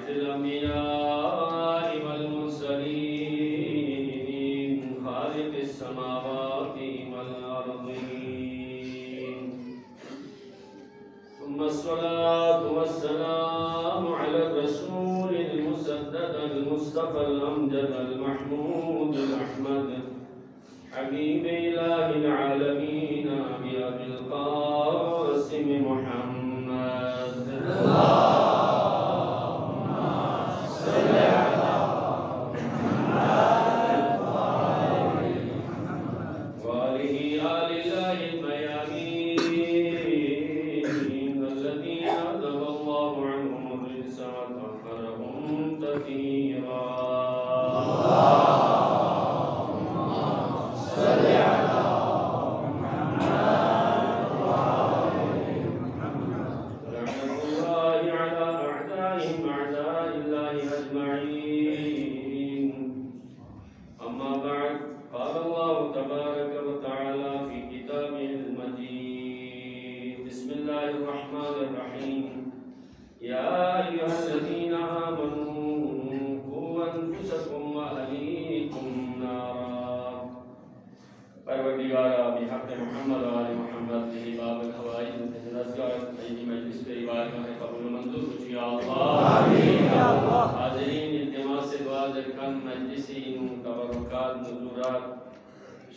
باعث الأنبياء والمرسلين خالق السماوات والأرضين ثم الصلاة والسلام على الرسول المسدد المصطفى الأمجد المحمود الأحمد حبيب إله العالمين أبي القاسم محمد اللهم صل على محمد وآله آل الله الميامين الذين أذهب الله عنهم الرجس وطهرهم تطهيرا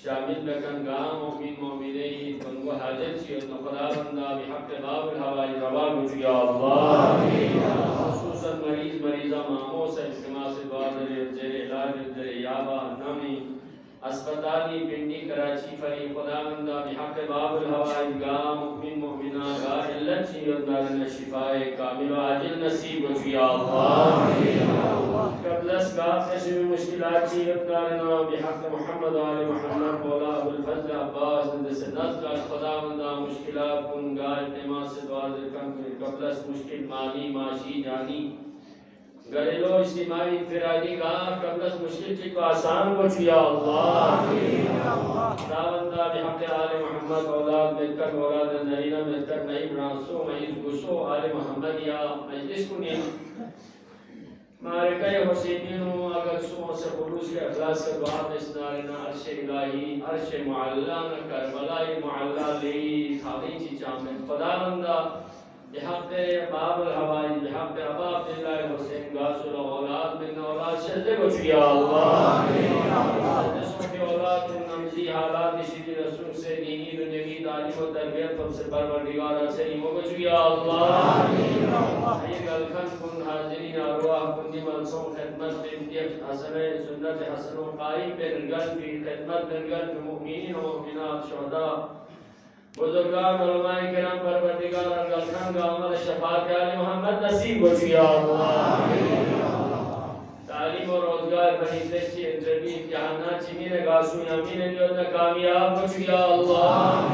شامل لکن گام مومن مومنین کن و حاجت چیت نخدا بندہ بحق باب الحوائی روا گوچ یا اللہ خصوصا مریضہ ماموس اجتماع سے بادر زیر علاج زیر یابا نامی اسپتالی پنڈی کراچی فری خدا بندہ بحق باب الحوائی گام مومن مومنہ گا علت چیت نارن شفائے کامل و عاجل نصیب گوچ یا اللہ قبل اسباب تشریف مشکلات چیت نارن بحق محمد آل محمد مولا ابو الفضل عباس سے نزل خدا بندہ مشکلات کن گا التماس سے دعا ذکر قبل اس مشکل مالی معاشی جانی گھریلو اجتماعی انفرادی گا قبل اس مشکل چی کو آسان کو چیا اللہ خدا بندہ بحق آل محمد اولاد ملکر اولاد نرینہ ملکر نئی برانسو مئیز گسو آل محمد یا مجلس کنی مارکہ حسینینو اگر سمو سے خلوص کے اخلاص کے دعا دستارنا عرش الہی عرش معلّان کربلائی معلّہ لی خاقی چی چامن خدا بندہ بحق باب الحوائی بحق ابا عبداللہ حسین غاسل اولاد من اولاد شہدے کو چیا اللہ جسم کے اولاد من نمزی حالات شدی رسول سے دینی دنیاوی تعلیم و تربیت ہم سے پروردگارہ سے نیموں کو چیا اللہ حیر الکھن کن حاضرین ارواح کن دی منصوم خدمت بنتیت حسن سنت حسن و قائم بنگل فی خدمت بنگل مؤمنین و مؤمنات شہداء بزرگان علماء کرام پروردگار الکھن کا عمل شفاعت آل محمد نصیب ہو چیا اللہ تعلیم و روزگار بہیتے چی انٹرویو امتحانات چی میرے گاسو یامین لیوتا کامیاب ہو چیا اللہ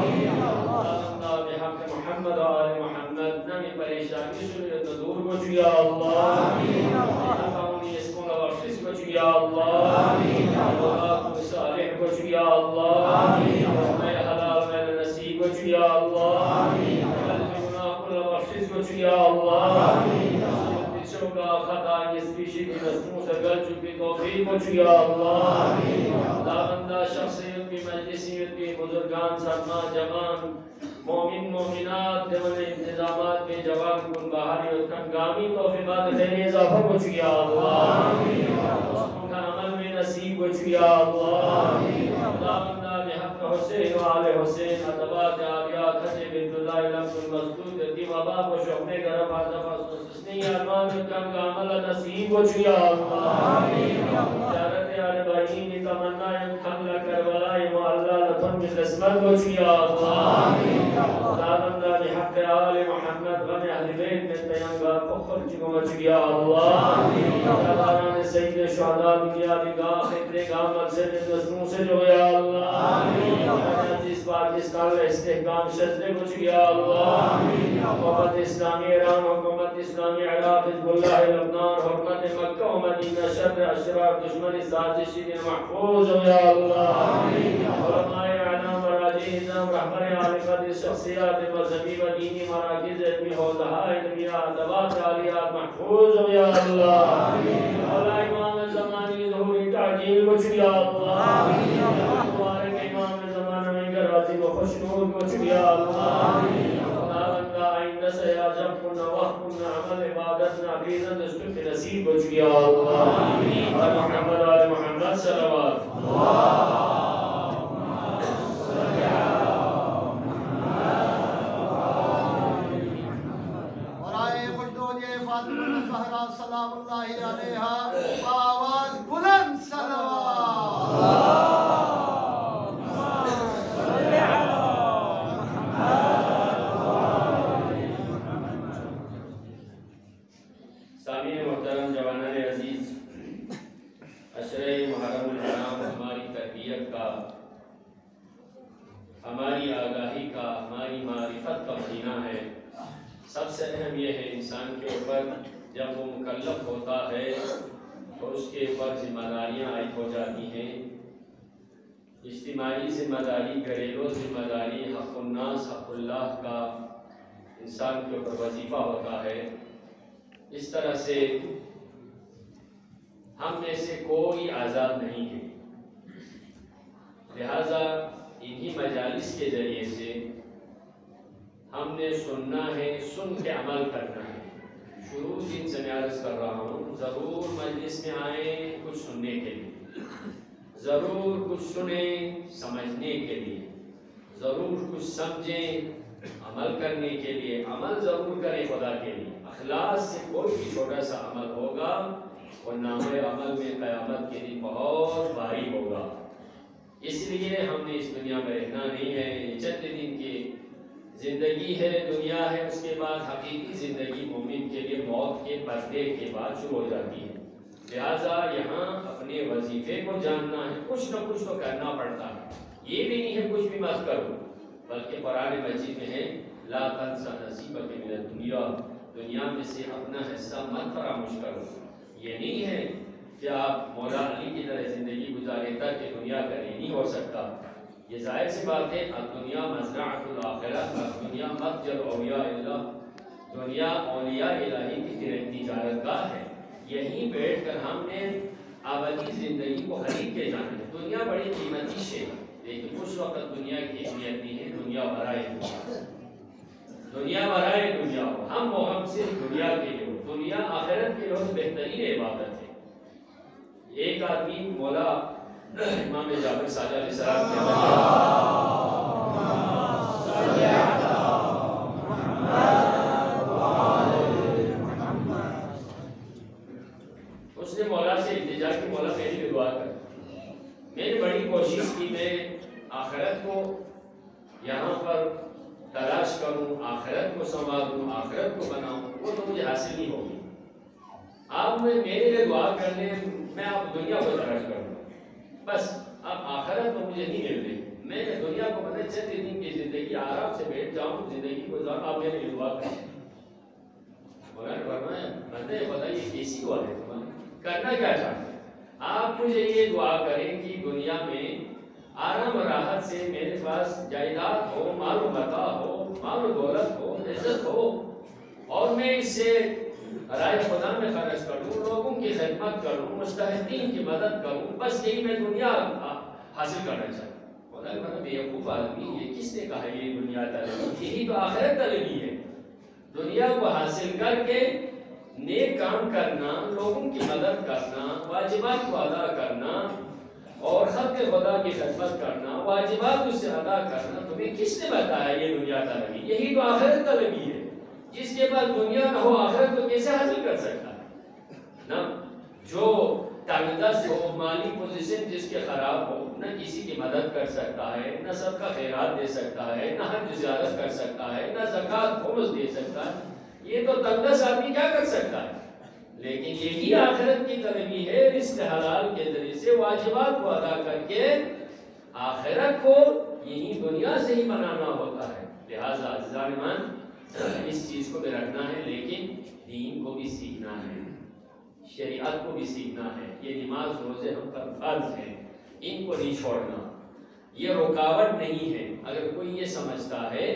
بحق محمد آل محمد نمی پریشانی سنیت دور ہو چیا اللہ نفعونی اسموں کا بخشش ہو چیا اللہ اولاد صالح ہو چیا اللہ میں حلال میں نصیب ہو چیا اللہ قلب گناہ کل بخشش ہو چیا اللہ شوقا خطا نسبیشی کی نسموں سے گل چکی توفیق ہو چیا اللہ دابندہ شخصیت بھی مجلسیت بھی بزرگان سرما جوان مومن مومنات دیون انتظامات میں جوان کن باہری اتکن گامی توفیقات خیر اضافہ ہو چیا اللہ دوستوں کا عمل میں نصیب ہو چیا اللہ دابندہ بحق حسین و آل حسین عطبات آلیات حجی بنت اللہ لفظ المسدود یتیم اباب و شعبے گرم آدفہ سسنی ارمان اتکن کا عمل نصیب ہو چیا اللہ جارت آل بہین تمنا اتکن کربلائی معلّہ لطن من قسمت ہو چیا اللہ دابندہ بحق آل محمد غم اہل بیت میں تیانگا فخر چکو مچگیا اللہ جباران سید شہداء دنیا لگا خطرے گا مقصد نظروں سے جو یا اللہ عزیز پاکستان میں استحکام شجرے مچگیا اللہ حکومت اسلامی ایران حکومت اسلامی عراق حزب اللہ لبنان حکومت مکہ و مدینہ شر اشرار دشمن سازشی دن محفوظ ہو یا اللہ علماء اعلام اعظم رہبر عالمت شخصیات مذہبی و دینی مراکز علمی حوزہ علمیہ ادوات عالیات محفوظ ہو یا اللہ مولا امام زمانی ظہوری تعجیل بخش یا اللہ مبارک امام زمانہ میں راضی و خوشنود بخش یا اللہ خداوندہ آئندہ سے عجب کن وقت کن عمل عبادتنا عقیدت استق نصیب بخش یا اللہ اور محمد آل محمد صلوات سلام اللہ علیہا آواز بلند صلوات سامعین محترم جوانان عزیز عشرہ محرم الحرام ہماری تربیت کا ہماری آگاہی کا ہماری معرفت کا مہینہ ہے سب سے اہم یہ ہے انسان کے اوپر جب وہ مکلف ہوتا ہے تو اس کے اوپر ذمہ داریاں عائد ہو جاتی ہیں اجتماعی ذمہ داری گھریلو ذمہ داری حق الناس حق اللہ کا انسان کے اوپر وظیفہ ہوتا ہے اس طرح سے ہم میں سے کوئی آزاد نہیں ہے لہذا انہی مجالس کے ذریعے سے ہم نے سننا ہے سن کے عمل کرنا ہے شروع دن سے میں عرض کر رہا ہوں ضرور مجلس میں آئیں کچھ سننے کے لیے ضرور کچھ سنیں سمجھنے کے لیے ضرور کچھ سمجھیں عمل کرنے کے لیے عمل ضرور کریں خدا کے لیے اخلاص سے کوئی بھی چھوٹا سا عمل ہوگا اور نامۂ عمل میں قیامت کے دن بہت بھاری ہوگا اس لیے ہم نے اس دنیا میں رہنا نہیں ہے یہ چند دن کی زندگی ہے دنیا ہے اس کے بعد حقیقی زندگی مومن کے لیے موت کے پردے کے بعد شروع ہو جاتی ہے لہٰذا یہاں اپنے وظیفے کو جاننا ہے کچھ نہ کچھ تو کرنا پڑتا ہے یہ بھی نہیں ہے کچھ بھی مت کرو بلکہ قرآن مجید میں ہے لا تنس نصیبک من الدنیا دنیا میں سے اپنا حصہ مت فراموش کرو یہ نہیں ہے کہ آپ مولا علی کی طرح زندگی گزارے تک کہ دنیا کا نہیں ہو سکتا یہ ظاہر سی بات ہے الدنیا مزرعۃ الآخرہ الدنیا متجر اولیاء اللہ دنیا اولیاء الہی کی تجارت گاہ ہے یہیں بیٹھ کر ہم نے ابدی زندگی کو خرید کے جانا ہے دنیا بڑی قیمتی شے لیکن اس وقت دنیا کی اہمیت نہیں ہے دنیا برائے دنیا برائے دنیا ہو ہم صرف دنیا کے لیے ہو دنیا آخرت کے لیے بہترین عبادت ہے ایک آدمی مولا امام جعفر صادق علیہ السلام کے اس نے مولا سے التجا کی مولا میری بھی دعا کر میں نے بڑی کوشش کی میں آخرت کو یہاں پر تلاش کروں آخرت کو سنبھالوں آخرت کو بناؤں وہ تو مجھے حاصل نہیں ہوگی آپ میرے لیے دعا کر لیں میں آپ دنیا کو تلاش کروں بس اب آخرت تو مجھے نہیں مل رہی میں نے دنیا کو پتہ چند دن کی زندگی آرام سے بیٹھ جاؤں زندگی گزاروں آپ میرے لیے دعا کریں مولانا فرمایا بندے بتائیے کیسی دعا ہے تمہاری کرنا کیا چاہتے ہیں آپ مجھے یہ دعا کریں کہ دنیا میں آرام راحت سے میرے پاس جائیداد ہو مال و متاع ہو مال و دولت ہو عزت ہو اور میں اس سے رائے خدا میں خرچ کروں لوگوں کی خدمت کروں مستحقین کی مدد کروں بس یہی میں دنیا حاصل کرنا چاہتا ہوں خدا کا بیوقوف آدمی یہ کس نے کہا یہ دنیا طلبی یہی تو آخرت طلبی ہے دنیا کو حاصل کر کے نیک کام کرنا لوگوں کی مدد کرنا واجبات کو ادا کرنا اور خلق خدا کی خدمت کرنا واجبات اس سے ادا کرنا تمہیں کس نے بتایا یہ دنیا طلبی یہی تو آخرت طلبی ہے جس کے پاس دنیا نہ ہو آخرت کو کیسے حاصل کر سکتا ہے نہ جو تنگدست ہو مالی پوزیشن جس کے خراب ہو نہ کسی کی مدد کر سکتا ہے نہ سب کا خیرات دے سکتا ہے نہ حج زیارت کر سکتا ہے نہ زکوٰۃ خمس دے سکتا ہے یہ تو تنگدست آدمی کیا کر سکتا ہے لیکن یہی آخرت کی طلبی ہے رزق حلال کے ذریعے سے واجبات کو ادا کر کے آخرت کو یہی دنیا سے ہی بنانا ہوتا ہے لہٰذا عزیزان ایمان اس چیز کو بھی رکھنا ہے لیکن دین کو بھی سیکھنا ہے شریعت کو بھی سیکھنا ہے یہ نماز روزے ہم پر فرض ہیں ان کو نہیں چھوڑنا یہ رکاوٹ نہیں ہے. اگر کوئی یہ سمجھتا ہے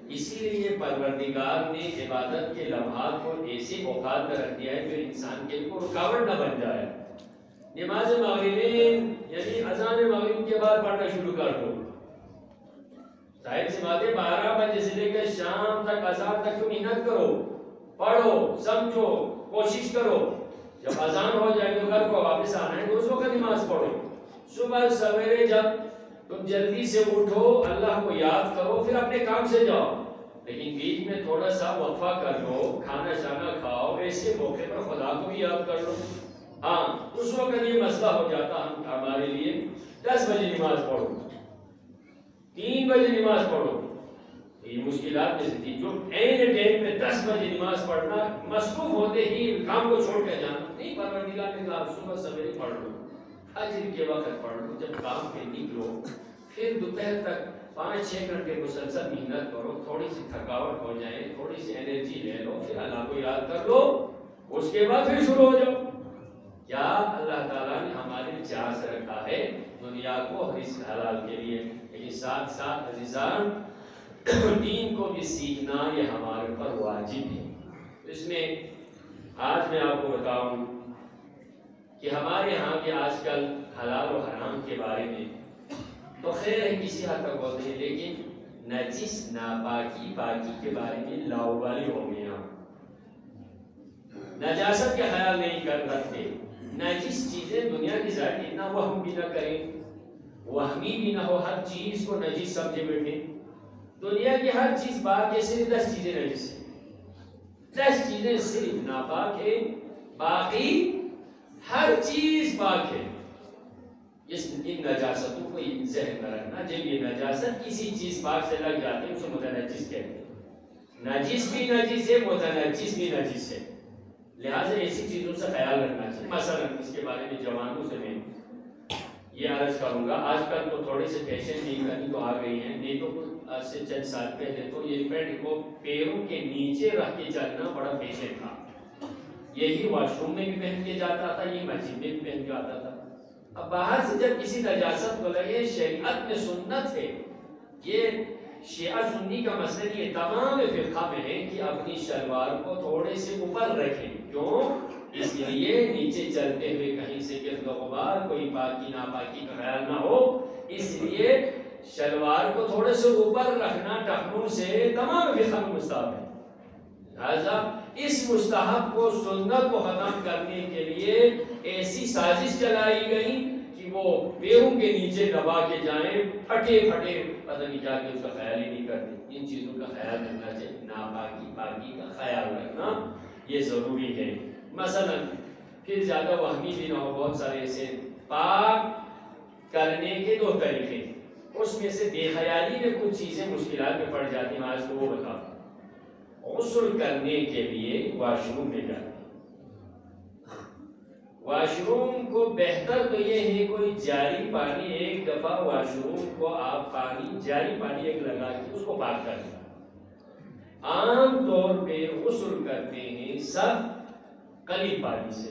اسی لیے پروردگار نے عبادت کے لمحات کو ایسے اوقات میں رکھ دیا ہے جو انسان کے لیے رکاوٹ نہ بن جائے. نماز مغربین یعنی اذان مغرب کے بعد پڑھنا شروع کر دو. ظاہر سی بات ہے 12 بجے سے لے کر شام تک اذان تک محنت کرو, پڑھو, سمجھو, کوشش کرو. جب اذان ہو جائے تو گھر کو واپس آنا ہے تو اس وقت نماز پڑھو. صبح سویرے جب تم جلدی سے اٹھو اللہ کو یاد کرو پھر اپنے کام سے جاؤ. لیکن بیچ میں تھوڑا سا وقفہ کر لو, کھانا شانا کھاؤ, ایسے موقع پر خدا کو بھی یاد کر لو. ہاں اس وقت یہ مسئلہ ہو جاتا ہمارے لیے 10 بجے نماز پڑھو, 3 بجے نماز پڑھو. یہ مشکلات میں سے تھی جو عین ٹائم پہ 10 بجے نماز پڑھنا, مصروف ہوتے ہی کام کو چھوڑ کے جانا نہیں. پروردگار نے کہا صبح سویرے پڑھ لو, فجر کے وقت پڑھ لو, جب کام پہ نکلو پھر دوپہر تک 5-6 گھنٹے مسلسل محنت کرو, تھوڑی سی تھکاوٹ ہو جائے, تھوڑی سی انرجی لے لو, پھر اللہ کو یاد کر لو, اس کے بعد پھر شروع ہو جاؤ. کیا اللہ تعالیٰ نے ہمارے چاہ سے رکھا ہے دنیا کو رزق حلال کے لیے, لیکن ساتھ ساتھ عزیزان دین کو بھی سیکھنا یہ ہمارے اوپر واجب ہے. اس میں آج میں آپ کو بتاؤں کہ ہمارے ہاں بھی آج کل حلال و حرام کے بارے میں تو خیر ہے کسی حد تک ہوتے ہیں, لیکن نجس ناپاکی پاکی کے بارے میں لاؤبالی ہو گئے. نجاست کا خیال نہیں کر رکھتے. نجس چیزیں دنیا کی ظاہر اتنا وہم بھی نہ کریں, وہمی بھی نہ ہو, ہر چیز کو نجس سمجھے بیٹھے. دنیا کی ہر چیز پاک ہے, صرف 10 چیزیں نجس ہیں. 10 چیزیں صرف ناپاک ہے, باقی ہر چیز پاک ہے. ان نجاستوں کو ذہن میں رکھنا. جب یہ نجاست کسی چیز پاک سے لگ جاتے ہیں اسے متنجس کہتے ہیں. نجس بھی نجس ہے, متنجس بھی نجس ہے. لہٰذا ایسی چیزوں سے خیال رکھنا چاہیے. مثلا اس کے بارے میں جوانوں سے میں یہ عرض کروں گا, آج کل تو تھوڑے سے فیشن نہیں کرنی تو آ گئی ہیں, نہیں تو آج سے چند سال پہلے تو یہ پینٹ کو پیروں کے نیچے رکھ کے چلنا بڑا فیشن تھا. یہی واش روم میں بھی پہن کے جاتا تھا, یہ مسجد میں بھی پہن کے آتا تھا. اب باہر سے جب کسی نجاست کو لگے, شریعت میں سنت ہے, یہ شیعہ سنی کا مسئلہ یہ تمام فرقہ میں ہے کہ اپنی شلوار کو تھوڑے سے اوپر رکھیں. کیوں؟ اس لیے نیچے چلتے ہوئے کہیں سے گرد و غبار کوئی پاکی ناپاکی کا خیال نہ ہو, اس لیے شلوار کو تھوڑے سے اوپر رکھنا ٹخنوں سے تمام فرقہ میں مستحب ہے. لہذا اس مستحب کو سنت کو ختم کرنے کے لیے ایسی سازش چلائی گئی کہ وہ پیروں کے نیچے دبا کے جائیں, پھٹے پھٹے پتہ نہیں کیا کہ اس کا خیال ہی نہیں کرتے. ان چیزوں کا خیال رکھنا چاہیے. ناپاکی پاکی کا خیال رکھنا یہ ضروری ہے. مثلا پھر زیادہ وہمی بھی نہ ہو, بہت سارے ایسے پاک کرنے کے 2 طریقے, اس میں سے بے خیالی میں کچھ چیزیں مشکلات میں پڑ جاتی ہیں. آج تو وہ بتا, غسل کرنے کے لیے واش روم میں جاتے ہیں. واش روم کو بہتر تو یہ ہے کوئی جاری پانی, ایک دفعہ واش روم کو آپ پانی جاری پانی ایک لگا کے اس کو پاک کر دیں. عام طور پہ غسل کرتے ہیں سب قلیل پانی سے.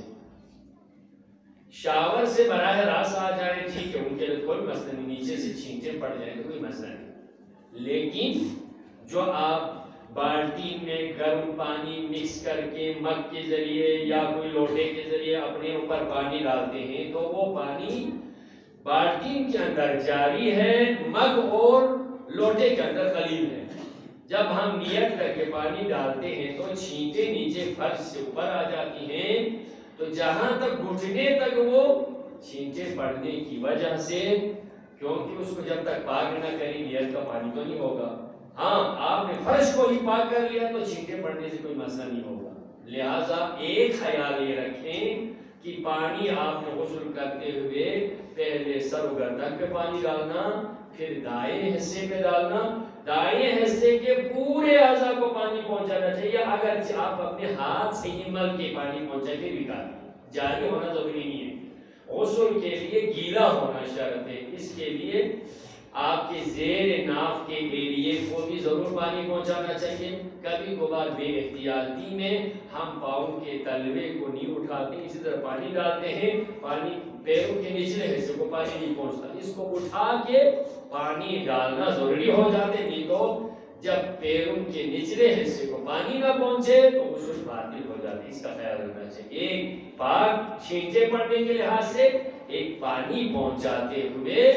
شاور سے براہ راست آ جائے ٹھیک ہے, ان کے لیے کوئی مسئلہ نہیں, نیچے سے چھینٹے پڑ جائیں تو کوئی مسئلہ نہیں. لیکن جو آپ بالٹی میں گرم پانی مکس کر کے مگ کے ذریعے یا کوئی لوٹے کے ذریعے اپنے اوپر پانی ڈالتے ہیں تو وہ پانی بالٹی کے اندر جاری ہے, مگ اور لوٹے کے اندر قلیل ہے. جب ہم نیت کر کے پانی ڈالتے ہیں تو چھینٹے نیچے فرش سے اوپر آ جاتی ہیں, تو جہاں تک گھٹنے تک وہ چھینٹے پڑنے کی وجہ سے, کیونکہ اس کو جب تک پاک نہ کریں نیت کا پانی تو نہیں ہوگا. ہاں آپ نے فرش کو ہی پاک کر لیا تو چھینٹے پڑنے سے کوئی مسئلہ نہیں ہوگا. لہٰذا ایک خیال یہ رکھیں کہ پانی آپ نے غسل کرتے ہوئے پہلے سر و گردن پہ پانی ڈالنا, پھر دائیں حصے پہ ڈالنا. دائیں حصے کے پورے اعضاء کو پانی پہنچانا چاہیے. اگر آپ اپنے ہاتھ سے ہی مل کے پانی پہنچا کے بھی ڈالیں, جاری ہونا ضروری نہیں ہے. غسل کے لیے گیلا ہونا شرط ہے. اس کے لیے آپ کے زیر ناف کے ایریے کو بھی ضرور پانی پہنچانا چاہیے. کبھی کبھار بے احتیاطی میں ہم پاؤں کے تلوے کو نہیں اٹھاتے، اسی طرح پانی ڈالتے ہیں، پانی پیروں کے نچلے حصے کو پانی نہیں پہنچتا، اس کو اٹھا کے پانی ڈالنا ضروری ہو جاتے. نہیں تو جب پیروں کے نچلے حصے کو پانی نہ پہنچے تو غسل باطل ہو جاتی. اس کا خیال رکھنا چاہیے. ایک پاک چھینٹے پڑنے کے لحاظ سے، ایک پانی پہنچاتے ہوئے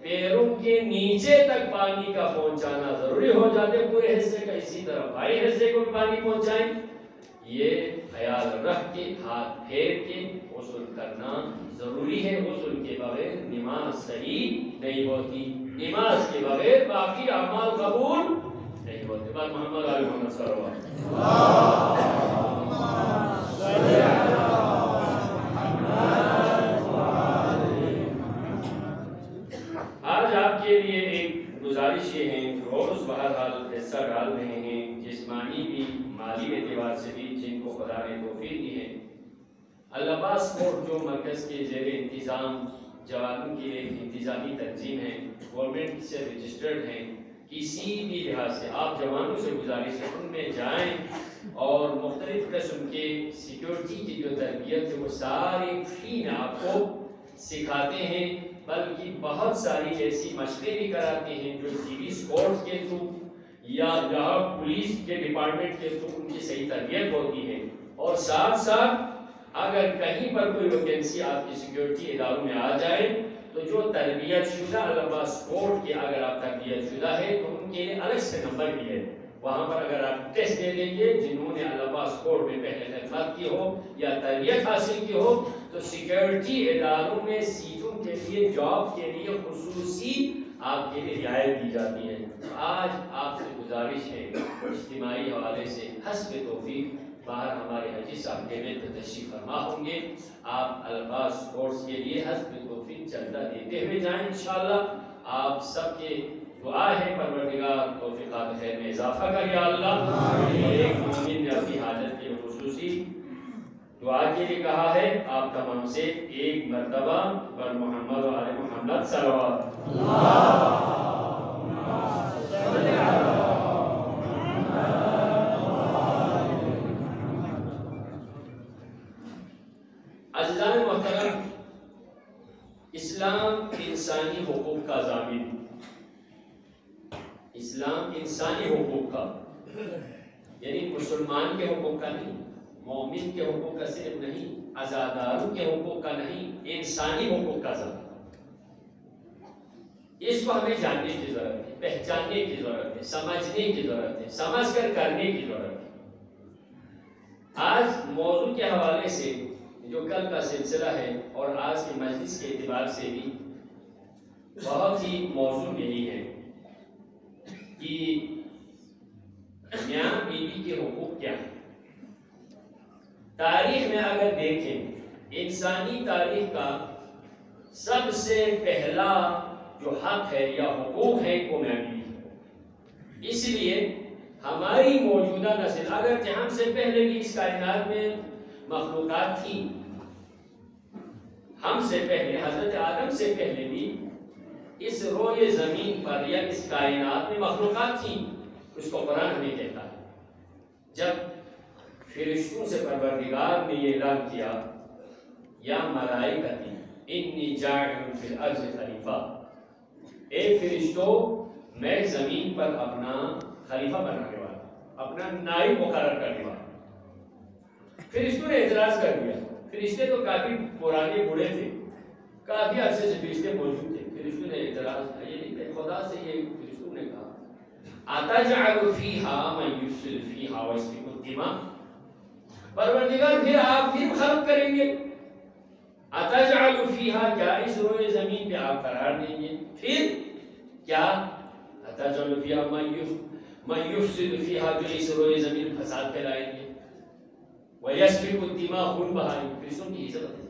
پیروں کے نیچے تک پانی کا پہنچانا ضروری ہو جاتے پورے حصے کا. اسی طرح بھائی حصے کو بھی پانی پہنچائیں. یہ خیال رکھ کے ہاتھ پھیر کے غسل کرنا ضروری ہے. غسل کے بغیر نماز صحیح نہیں ہوتی، نماز کے بغیر باقی اعمال قبول نہیں ہوتے. بات محمد علیہ محمد صلی اللہ علیہ وسلم. آج آپ کے لیے ایک گزارش یہ ہے، روز بہرحال حصہ ڈال رہے ہیں، جسمانی بھی مالی اعتبار سے بھی، جن کو خدا نے توفیق دی ہے. العباس اسپورٹ جو مرکز کے زیر انتظام جوانوں کی ایک انتظامی تنظیم ہے، گورنمنٹ سے رجسٹرڈ ہیں. کسی بھی لحاظ سے آپ جوانوں سے گزارش ہے ان میں جائیں اور مختلف قسم کے سیکیورٹی کی جو تربیت ہے وہ ساری فری میں آپ کو سکھاتے ہیں، بلکہ بہت ساری ایسی مشقیں بھی کراتے ہیں جو سیریز کورس کے تھرو یا جہاں پولیس کے ڈپارٹمنٹ کے تھرو ان کی صحیح تربیت ہوتی ہے. اور ساتھ ساتھ اگر کہیں پر کوئی ویکینسی آپ کی سیکیورٹی اداروں میں آ جائے تو جو تربیت شدہ العباس اسپورٹ کے اگر آپ تربیت شدہ ہے تو ان کے لیے الگ سے نمبر بھی ہے. وہاں پر اگر آپ ٹیسٹ دے دیں گے، جنہوں نے العباس اسپورٹ میں پہلے خدمات کی ہو یا تربیت حاصل کی ہو، تو سیکیورٹی اداروں میں سیٹوں کے لیے، جاب کے لیے خصوصی آپ کے لیے رعایت دی جاتی ہے. آج آپ سے گزارش ہے اجتماعی حوالے سے حسب توفیق باہر ہمارے حاجی صاحب کے میں تشریف فرما ہوں گے. آپ العباس کورس کے لیے حسب توفیق چندہ دیتے ہوئے جائیں انشاءاللہ. آپ سب کے دعا ہے پروردگار توفیقات خیر میں اضافہ کر یا اللہ. ایک مومن نے اپنی حاجت کے خصوصی دعا کے لیے کہا ہے، آپ تمام سے ایک مرتبہ بر محمد و آل محمد صلوات. عزیزان محترم، اسلام انسانی حقوق کا ضامن، اسلام انسانی حقوق کا، یعنی مسلمان کے حقوق کا نہیں، مومن کے حقوق کا صرف نہیں، عزاداروں کے حقوق کا نہیں، انسانی حقوق کا ضامن. اس کو ہمیں جاننے کی ضرورت ہے، پہچاننے کی ضرورت ہے، سمجھنے کی ضرورت ہے، سمجھ کر کرنے کی ضرورت ہے. آج موضوع کے حوالے سے جو کل کا سلسلہ ہے اور آج کے مجلس کے اعتبار سے بھی بہت ہی موضوع یہی ہے کہ میاں بیوی کے حقوق کیا ہیں. تاریخ میں اگر دیکھیں، انسانی تاریخ کا سب سے پہلا جو حق ہے یا حقوق ہے وہ میاں بیوی ہے. اس لیے ہماری موجودہ نسل، اگرچہ ہم سے پہلے بھی اس کائنات میں مخلوقات تھی، ہم سے پہلے حضرت آدم سے پہلے بھی اس روئے زمین پر یا اس کائنات میں مخلوقات تھی. اس کو قرآن ہمیں کہتا ہے. جب فرشتوں سے پروردگار نے یہ اعلان کیا، یا ملائکتی انی جاعل فی الارض خلیفہ، اے فرشتوں میں زمین پر اپنا خلیفہ بنانے والا، اپنا نائب مقرر کرنے والا. فرشتوں نے اعتراض کر دیا. فرشتے تو کافی پرانے بوڑھے تھے، کافی عرصے سے فرشتے موجود تھے. فرشتوں نے اعتراض کیا، یہ خدا سے یہ فرشتوں نے کہا اتجعل فیہا من یفسد فیہا ویسفک الدماء، پروردگار پھر آپ پھر خلق کریں گے. اتجعل فیہا، کیا اس روئے زمین پہ آپ قرار دیں گے؟ پھر کیا اتجعل فیہا من یفسد فیہا، جو اس روئے زمین فساد پھیلائیں گے. وَيَسْفِكُ الدِّمَاءَ، خون بہائیں گے. فرشتوں کی عزت ہے.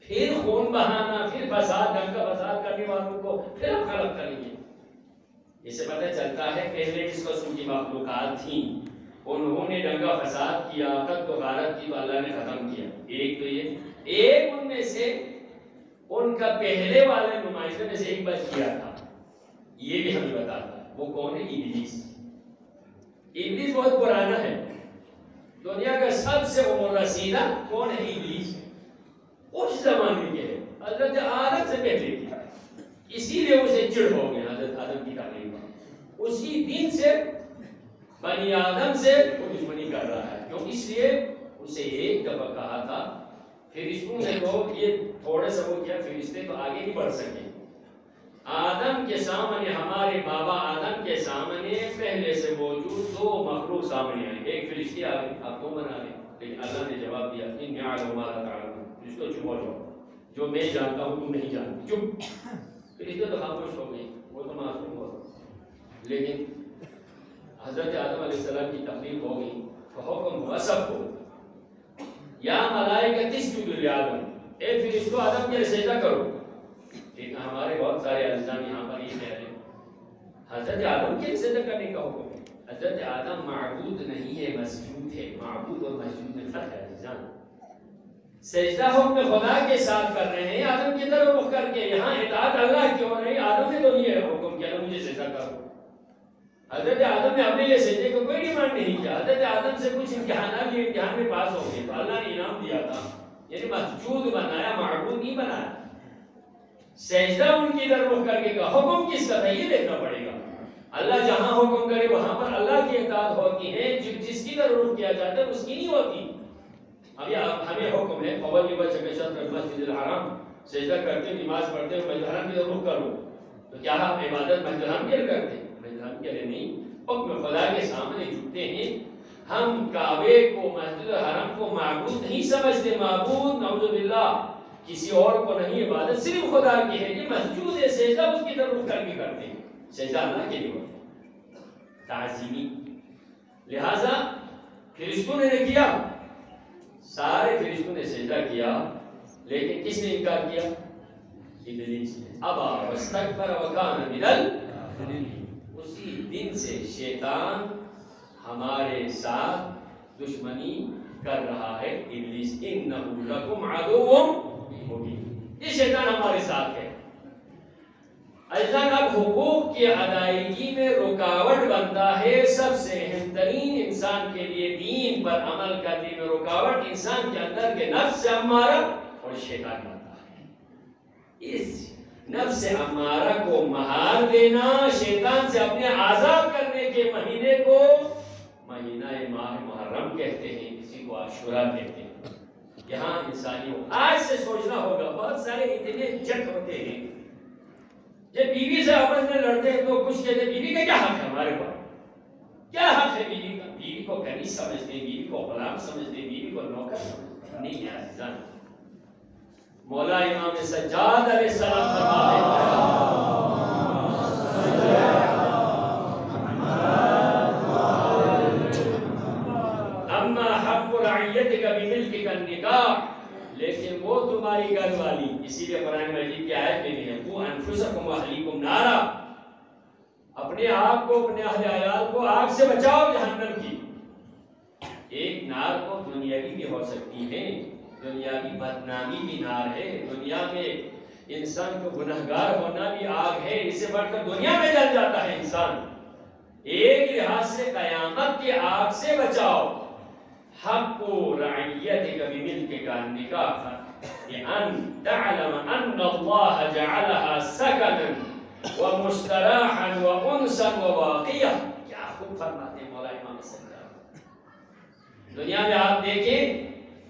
پھر خون بہانا، پھر فساد، ڈنگ کا فساد کرنے والوں کو پھر ہم خلق کریں گے. اس سے پتہ چلتا ہے پہلے اس قسم کی مخلوقات تھیں، انہوں نے ڈنگا فساد کیا، قتل و غارت کی، تو اللہ نے ختم کیا. ایک تو یہ، ایک ان میں سے ان کا پہلے والے نمائندے میں سے ایک بچ گیا تھا. یہ بھی ہمیں بتاتا ہے وہ کون ہے؟ ابلیس۔ ابلیس بہت پرانا ہے، دنیا کا سب سے عمر رسیدہ کون ہے؟ ابلیس۔ اس زمانے کے حضرت آدم سے پہلے کی، اسی لیے اسے چڑ ہو گیا حضرت آدم کی تعلیم پر، اسی دن سے بنی آدم سے وہ دشمنی کر رہا ہے، کیوں؟ اس لیے اسے ایک دفعہ کہا تھا فرشتوں نے تو یہ تھوڑا سا وہ کیا، فرشتے تو آگے نہیں بڑھ سکے۔ آدم کے سامنے، ہمارے بابا آدم کے سامنے پہلے سے موجود دو مخلوق سامنے آئے، ایک فرشتے آگے آپ کو بنا لیں، لیکن اللہ نے جواب دیا انی اعلم ما لا تعلمون، فرشتوں چپ ہو جاؤ، جو میں جانتا ہوں تم نہیں جانتے، چپ۔ فرشتے تو خاموش ہو گئے، وہ تو معصوم ہو، لیکن حضرت آدم علیہ السلام کی تخلیق ہو گئی تو حکم ہوا سب کو، یا ملائکہ اسجدوا لآدم، اے فرشتوں آدم کے لیے سجدہ کرو۔ لیکن ہمارے بہت سارے الزام یہاں پر یہ کہہ رہے ہیں حضرت آدم کے لیے سجدہ کرنے کا حکم ہے۔ حضرت آدم معبود نہیں ہے، مسجود ہے، معبود اور مسجود میں فرق ہے عزیزان۔ سجدہ حکم خدا کے ساتھ کر رہے ہیں آدم کی طرف رخ کر کے، یہاں اطاعت اللہ کی ہو رہی، آدم نے تو یہ حکم کیا مجھے سجدہ کرو۔ حضرت آدم نے اپنے لیے سجدے کو کوئی ڈیمانڈ نہیں کیا، حضرت آدم سے کچھ امتحانات لیے، امتحان میں پاس ہو گئے تو اللہ نے انعام دیا تھا، یعنی مسجود بنایا، معبود نہیں بنایا۔ سجدہ ان کی طرف رخ کر کے کہا، حکم کس کا تھا یہ دیکھنا پڑے گا۔ اللہ جہاں حکم کرے وہاں پر اللہ کی اطاعت ہوتی ہے، جس کی طرف رخ کیا جاتا ہے اس کی نہیں ہوتی۔ اب یہ ہمیں حکم ہے فولی بچہ شطر المسجد الحرام، سجدہ کرتے نماز پڑھتے ہوئے مسجد الحرام کی طرف رخ کرو، تو کیا ہم عبادت مسجد الحرام کے لیے کرتے ہیں؟ مسجد الحرام کے لیے نہیں، حکم خدا کے سامنے جھکتے ہیں۔ ہم کعبے کو، مسجد الحرام کو معبود نہیں سمجھتے، معبود نعوذ باللہ کسی اور کو نہیں، عبادت صرف خدا کی ہے، یہ مسجود ہے، سجدہ اس کی طرف رخ کر کے کرتے ہیں، سجدہ اللہ کے لیے ہوتا ہے تعظیمی۔ لہذا فرشتوں نے کیا، سارے فرشتوں نے سجدہ کیا، لیکن کس نے انکار کیا؟ ابلیس نے، ابا واستکبر وکان من الکافرین۔ اسی دن سے شیطان ہمارے ساتھ دشمنی کر رہا ہے، ابلیس انہ لکم عدو مبین، یہ شیطان ہمارے ساتھ ہے۔ عزیزان اب حقوق کی ادائیگی میں رکاوٹ بنتا ہے، سب سے اہم ترین انسان کے لیے دین پر عمل کرنے میں رکاوٹ انسان کے اندر کے نفس امارہ اور شیطان بنتا ہے۔ اس نفس امارہ کو مہار دینا، شیطان سے اپنے آزاد کرنے کے مہینے کو مہینہ ماہ محرم کہتے ہیں، کسی کو عاشورہ کہتے ہیں۔ یہاں انسانی آج سے سوچنا ہوگا، بہت سارے اتنے جٹ ہوتے ہیں، جب بیوی سے آپس میں لڑتے ہیں تو کچھ کہتے ہیں بیوی کا کیا حق ہے ہمارے پاس، کیا حق ہے بیوی کا؟ بیوی کو کنیز سمجھتے ہیں، بیوی کو غلام سمجھتے ہیں، بیوی کو نوکر سمجھتے ہیں، نہیں ہے عزیزان۔ مولا امام سجاد علیہ السلام فرماتے ہیں اما حق رعیتک بملکک النکاح، لیکن وہ تمہاری گھر والی، اسی لیے قرآن مجید کی آیت میں بھی ہے قوا انفسکم واہلیکم نارا، اپنے آپ کو، اپنے اہل عیال کو آگ سے بچاؤ جہنم کی۔ ایک نار کو دنیاوی بھی ہو سکتی ہے، دنیاوی بدنامی بھی نار ہے، دنیا میں انسان کو گنہگار ہونا بھی آگ ہے، اس سے بڑھ کر دنیا میں جل جاتا ہے انسان۔ ایک لحاظ سے قیامت کی آگ سے بچاؤ۔ حق رعیتک بملکک النکاح لأن تعلم ان اللہ جعلها سکنا ومستراحا وانسا وواقیہ۔ کیا خوب فرماتے ہیں مولا امام سجاد۔ دنیا میں آپ دیکھیں،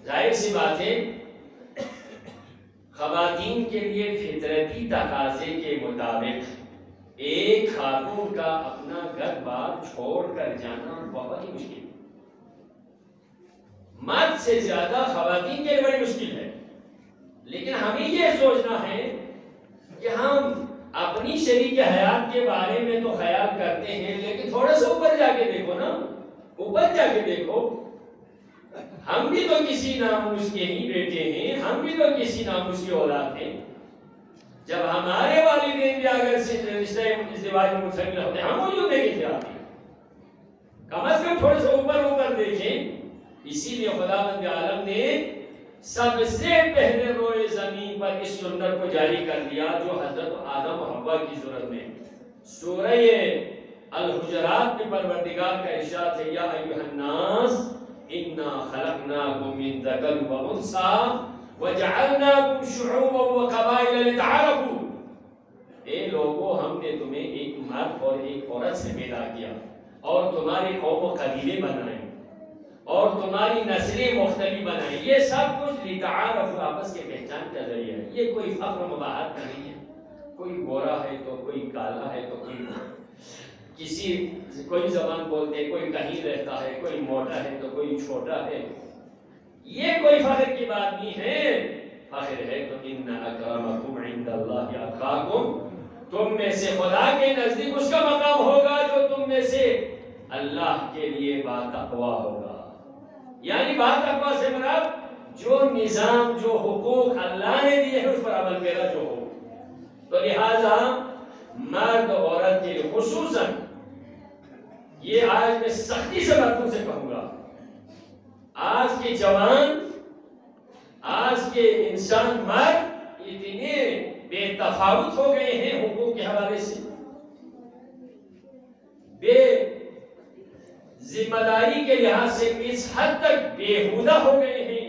ظاہر سی بات ہے خواتین کے لیے فطرتی تقاضے کے مطابق ایک خاتون کا اپنا گھر بار چھوڑ کر جانا بہت ہی مشکل ہے، مرد سے زیادہ خواتین کے لیے بڑی مشکل ہے۔ لیکن ہمیں یہ سوچنا ہے کہ ہم اپنی شریک حیات کے بارے میں تو خیال کرتے ہیں، لیکن تھوڑا سا اوپر جا کے دیکھو نا، اوپر جا کے دیکھو، ہم بھی تو کسی ناموس کے ہی بیٹے ہیں، ہم بھی تو کسی ناموس کی اولاد ہیں۔ جب ہمارے والدین بھی اگر رشتہ ازدواج میں منشغل ہوتے ہیں، ہم وجود میں کیسے آتے ہیں؟ کم از کم تھوڑا سا اوپر دیکھیں۔ اسی لیے خداوند عالم نے سب سے پہلے روئے زمین پر اس سنت کو جاری کر دیا جو حضرت آدم و حوا کی صورت میں سورہ الحجرات میں پروردگار کا ارشاد ہے یا ایھا الناس انا خلقناکم من ذکر و انثی وجعلناکم شعوبا وقبائل لتعارفوا، اے لوگوں ہم نے تمہیں ایک مرد اور ایک عورت سے پیدا کیا اور تمہاری قوم و قبیلے بنائے اور تمہاری نسلیں مختلف بنائیں، یہ سب کچھ لتعارفوا آپس کے پہچان کا ذریعہ ہے۔ یہ کوئی فخر و مباحت نہیں ہے، کوئی گورا ہے تو کوئی کالا ہے تو کوئی کوئی زبان بولتے، کوئی کہیں رہتا ہے، کوئی موٹا ہے تو کوئی چھوٹا ہے، یہ کوئی فخر کی بات نہیں ہے۔ فخر ہے تو ان اکرمکم عند اللہ اتقاکم، تم میں سے خدا کے نزدیک اس کا مقام ہوگا جو تم میں سے اللہ کے لیے باتقوا ہوگا۔ یعنی باتقوا سے مراد جو نظام، جو حقوق اللہ نے دیے ہیں اس پر عمل کرنا جو ہو۔ تو لہذا مرد عورت کے خصوصاً یہ آج میں سختی سے مردوں سے کہوں گا، آج کے جوان، آج کے انسان مرد اتنے بے تفاوت ہو گئے ہیں حقوق کے حوالے سے، بے ذمہ داری کے لحاظ سے اس حد تک بےہودہ ہو گئے ہیں،